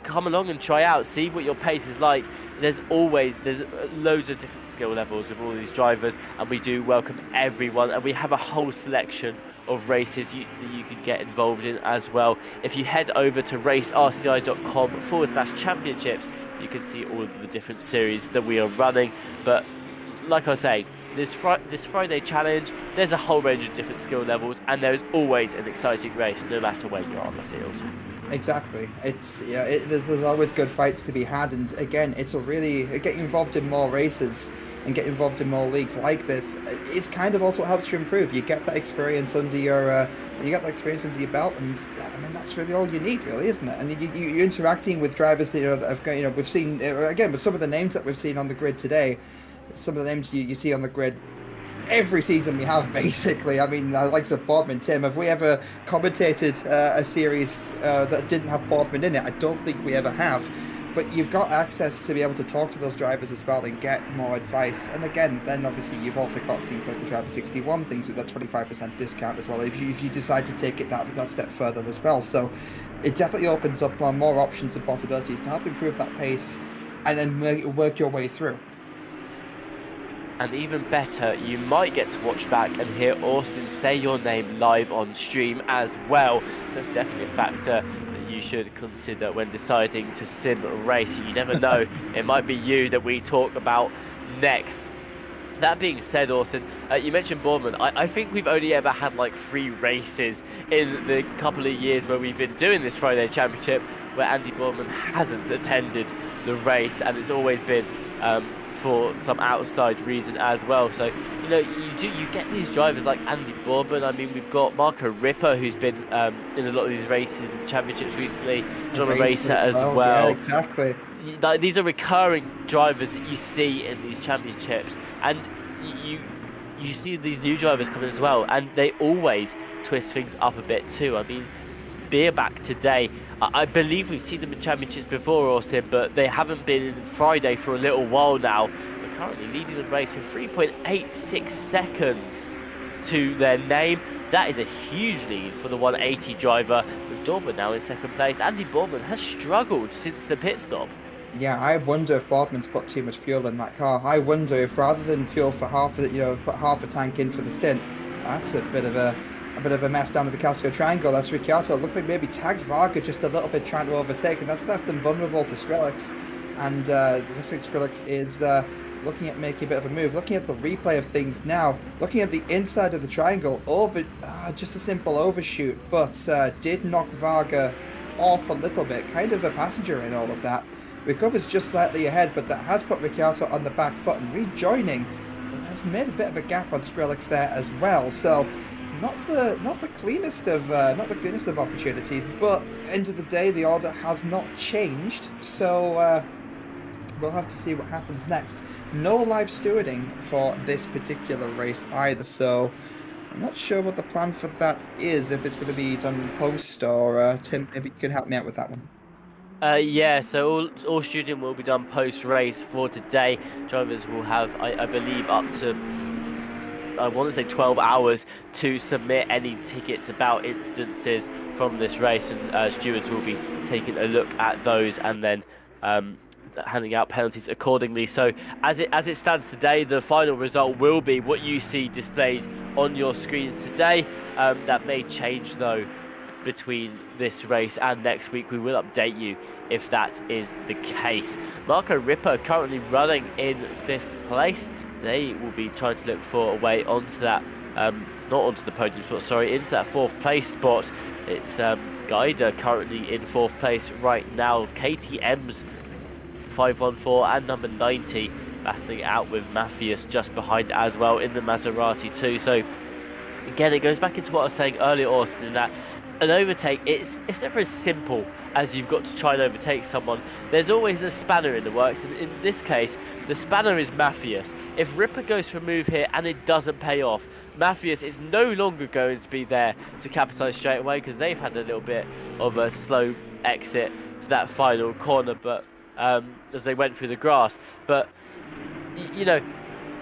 A: Come along and try out, see what your pace is like. There's loads of different skill levels with all these drivers, and we do welcome everyone, and we have a whole selection of races that you can get involved in as well. If you head over to racerci.com/championships, you can see all of the different series that we are running. But like I was saying, this Friday challenge, there's a whole range of different skill levels, and there is always an exciting race no matter where you are on the field.
B: Exactly. It's there's always good fights to be had, and again, it's a really getting involved in more races and get involved in more leagues like this. It's kind of also helps you improve. You get that experience under your belt, and I mean that's really all you need, really, isn't it? And you're interacting with drivers that have got, we've seen again with some of the names that we've seen on the grid today. Some of the names you see on the grid every season we have, basically. I mean, like Boardman, Tim, have we ever commentated a series that didn't have Boardman in it? I don't think we ever have. But you've got access to be able to talk to those drivers as well and get more advice. And again, then obviously you've also got things like the Driver 61, things with that 25% discount as well, if you decide to take it that step further as well. So it definitely opens up more options and possibilities to help improve that pace and then work your way through.
A: And even better, you might get to watch back and hear Austin say your name live on stream as well. So that's definitely a factor that you should consider when deciding to sim a race. You never know, it might be you that we talk about next. That being said, Austin, you mentioned Boardman. I think we've only ever had like 3 races in the couple of years where we've been doing this Friday Championship where Andy Boardman hasn't attended the race, and it's always been for some outside reason as well. So you get these drivers like Andy Boardman. I mean, we've got Marco Ripper, who's been in a lot of these races and championships recently, John Racer as well.
B: Yeah, exactly.
A: These are recurring drivers that you see in these championships, and you see these new drivers coming as well, and they always twist things up a bit too. I mean, Beerback today, I believe we've seen them in championships before, Austin, but they haven't been in Friday for a little while now currently leading the race with 3.86 seconds to their name. That is a huge lead for the 180 driver, with Dorber now in second place. Andy Boardman has struggled since the pit stop.
B: Yeah, I wonder if Boardman's put too much fuel in that car. I wonder if rather than fuel for half of put half a tank in for the stint, that's a bit of a mess down at the Casio Triangle. That's Ricciardo. It looked like maybe tagged Varga just a little bit trying to overtake, and that's left them vulnerable to Skrillex. And it looks like Skrillex is looking at making a bit of a move. Looking at the replay of things now, looking at the inside of the triangle, just a simple overshoot, but did knock Varga off a little bit, kind of a passenger in all of that. Recovers just slightly ahead, but that has put Ricciardo on the back foot, and rejoining has made a bit of a gap on Skrillex there as well. So not the cleanest of opportunities, but end of the day the order has not changed. So we'll have to see what happens next. No live stewarding for this particular race either, so I'm not sure what the plan for that is, if it's going to be done post, or Tim, maybe you can help me out with that one.
A: Yeah, so all shooting will be done post-race for today. Drivers will have, I believe, up to, I want to say 12 hours to submit any tickets about instances from this race, and stewards will be taking a look at those and then handing out penalties accordingly. So as it stands today, the final result will be what you see displayed on your screens today. That may change though between this race and next week. We will update you if that is the case. Marco Ripper currently running in 5th place. They will be trying to look for a way onto that, not onto the podium spot, sorry, into that 4th place spot. It's Guida currently in 4th place right now. KTM's 514 and number 90 battling it out with Matthias just behind as well in the Maserati too. So again, it goes back into what I was saying earlier, Austin, in that an overtake, it's never as simple as you've got to try and overtake someone. There's always a spanner in the works, and in this case, the spanner is Matthias. If Ripper goes for a move here and it doesn't pay off, Matthias is no longer going to be there to capitalise straight away, because they've had a little bit of a slow exit to that final corner, but as they went through the grass. But you know,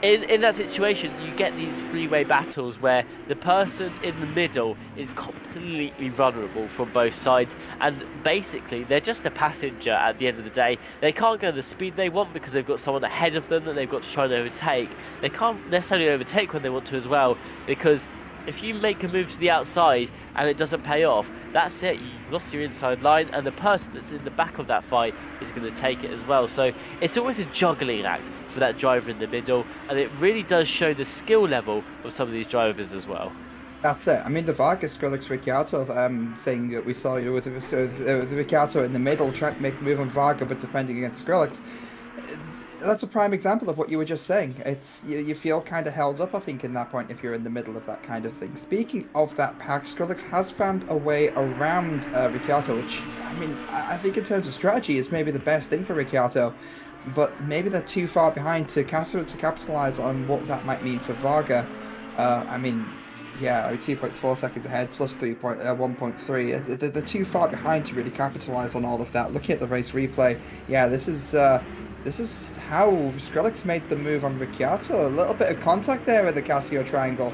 A: in that situation, you get these freeway battles where the person in the middle is completely vulnerable from both sides, and basically they're just a passenger at the end of the day. They can't go the speed they want because they've got someone ahead of them that they've got to try and overtake. They can't necessarily overtake when they want to as well, because if you make a move to the outside and it doesn't pay off, that's it, you've lost your inside line, and the person that's in the back of that fight is going to take it as well. So it's always a juggling act for that driver in the middle, and it really does show the skill level of some of these drivers as well.
B: That's it. I mean, the Vargas Skrillex Ricciardo thing that we saw, you know, with Ricciardo in the middle trying to make a move on Varga but defending against Skrillex. That's a prime example of what you were just saying. It's you feel kind of held up, I think, in that point if you're in the middle of that kind of thing. Speaking of that pack, Skrillex has found a way around Ricciardo, which, I mean, I think in terms of strategy is maybe the best thing for Ricciardo. But maybe they're too far behind to capitalize on what that might mean for Varga. I mean, yeah, 2.4 seconds ahead plus 1.3. They're too far behind to really capitalize on all of that. Looking at the race replay, yeah, this is how Skrillex made the move on Ricciardo. A little bit of contact there at the Casio Triangle,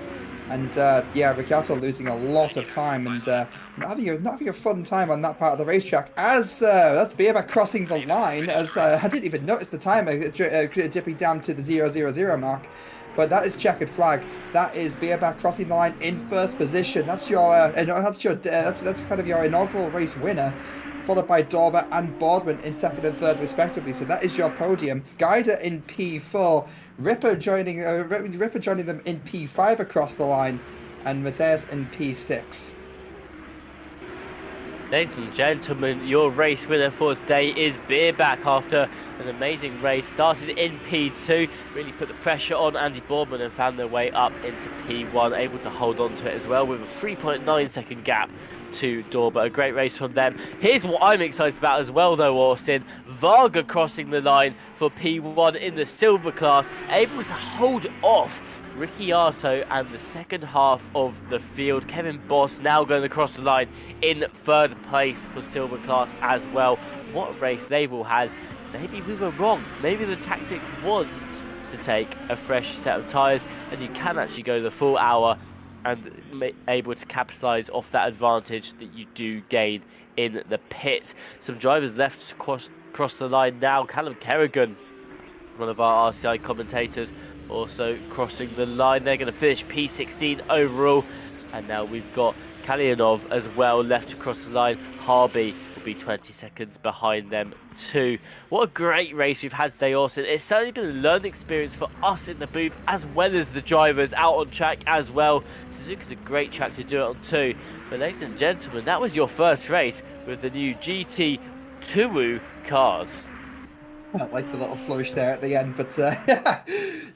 B: and yeah, Ricciardo losing a lot of time and not having a fun time on that part of the racetrack. As that's Bierback crossing the line, as I didn't even notice the timer dipping down to the 0:00 mark. But that is checkered flag. That is Bierback crossing the line in first position. That's that's kind of your inaugural race winner, followed by Dorber and Boardman in second and third respectively. So that is your podium. Guida in P4, Ripper joining them in P5 across the line, and Matthias in P6.
A: Ladies and gentlemen, your race winner for today is Bierback after an amazing race. Started in P2, really put the pressure on Andy Boardman and found their way up into P1, able to hold on to it as well with a 3.9 second gap to Dorber. A great race from them. Here's what I'm excited about as well though, Austin. Varga crossing the line for P1 in the silver class, able to hold off Ricciardo and the second half of the field. Kevin Boss now going across the line in third place for silver class as well. What a race they've all had. Maybe we were wrong. Maybe the tactic was to to take a fresh set of tyres, and you can actually go the full hour and able to capitalise off that advantage that you do gain in the pits. Some drivers left to cross the line now. Callum Kerrigan, one of our RCI commentators, also crossing the line. They're going to finish P16 overall. And now we've got Kalyanov as well left to cross the line. Harby will be 20 seconds behind them too. What a great race we've had today, Austin. It's certainly been a learning experience for us in the booth as well as the drivers out on track as well. Suzuka's a great track to do it on too. But ladies and gentlemen, that was your first race with the new GT2 cars.
B: I like the little flourish there at the end, but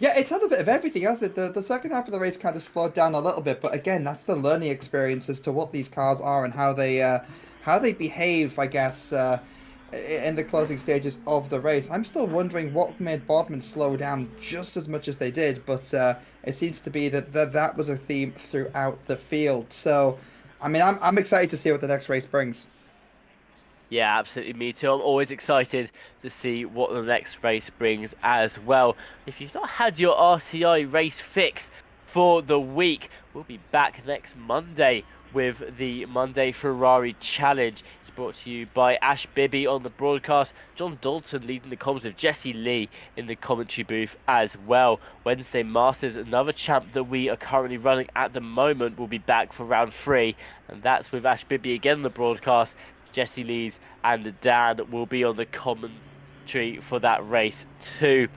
B: yeah, it's had a bit of everything, hasn't it? The second half of the race kind of slowed down a little bit, but again, that's the learning experience as to what these cars are and how they behave, I guess, in the closing stages of the race. I'm still wondering what made Boardman slow down just as much as they did, but it seems to be that was a theme throughout the field. So, I mean, I'm excited to see what the next race brings.
A: Yeah, absolutely, me too. I'm always excited to see what the next race brings as well. If you've not had your RCI race fix for the week, we'll be back next Monday with the Monday Ferrari Challenge. It's brought to you by Ash Bibby on the broadcast, John Dalton leading the comms with Jesse Lee in the commentary booth as well. Wednesday Masters, another champ that we are currently running at the moment, will be back for round 3, and that's with Ash Bibby again on the broadcast. Jesse Lees and Dan will be on the commentary for that race too.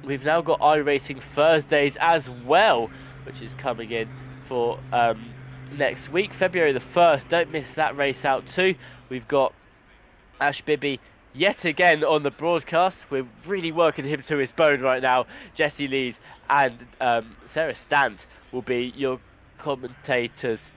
A: We've now got iRacing Thursdays as well, which is coming in for next week, February the 1st. Don't miss that race out too. We've got Ash Bibby yet again on the broadcast. We're really working him to his bone right now. Jesse Lees and Sarah Stant will be your commentators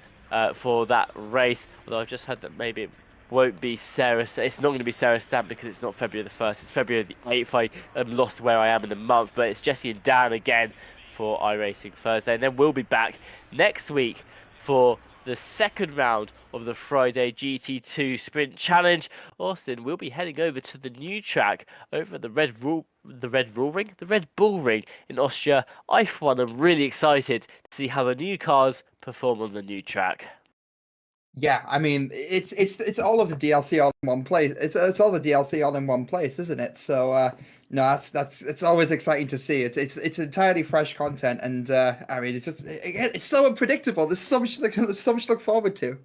A: for that race. Although I've just heard that maybe it won't be Sarah. It's not going to be Sarah Stamp because it's not February the 1st. It's February the 8th. I am lost where I am in the month, but it's Jesse and Dan again for iRacing Thursday. And then we'll be back next week for the second round of the Friday GT2 Sprint Challenge. Austin, we'll be heading over to the new track over at the Red Bull Ring in Austria. I'm really excited to see how the new cars perform on the new track.
B: Yeah, I mean, it's all of the DLC all in one place. It's all the DLC all in one place, isn't it? So no, that's it's always exciting to see. It's entirely fresh content, and I mean, it's so unpredictable. There's so much to look forward to.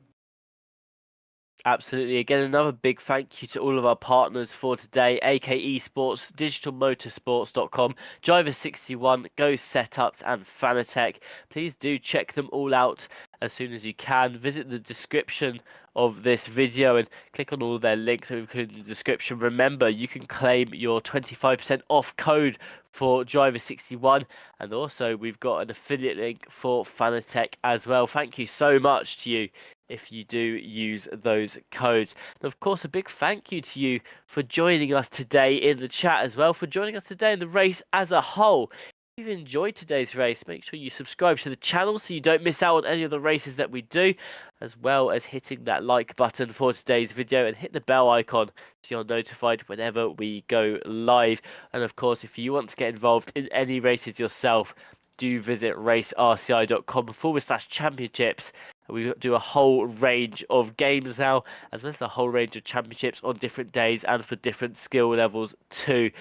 A: Absolutely. Again, another big thank you to all of our partners for today. AK Esports, digitalmotorsports.com, Driver61, Go Setups, and Fanatec. Please do check them all out as soon as you can. Visit the description of this video and click on all their links included in the description. Remember, you can claim your 25% off code for Driver61, and also we've got an affiliate link for Fanatec as well. Thank you so much to you if you do use those codes. And of course, a big thank you to you for joining us today in the chat as well, for joining us today in the race as a whole. If you've enjoyed today's race, make sure you subscribe to the channel so you don't miss out on any of the races that we do, as well as hitting that like button for today's video and hit the bell icon so you're notified whenever we go live. And of course, if you want to get involved in any races yourself, do visit racerci.com/championships. We do a whole range of games now, as well as a whole range of championships on different days and for different skill levels too.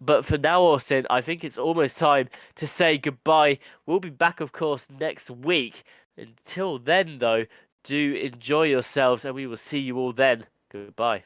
A: But for now, Austin, I think it's almost time to say goodbye. We'll be back, of course, next week. Until then, though, do enjoy yourselves, and we will see you all then. Goodbye.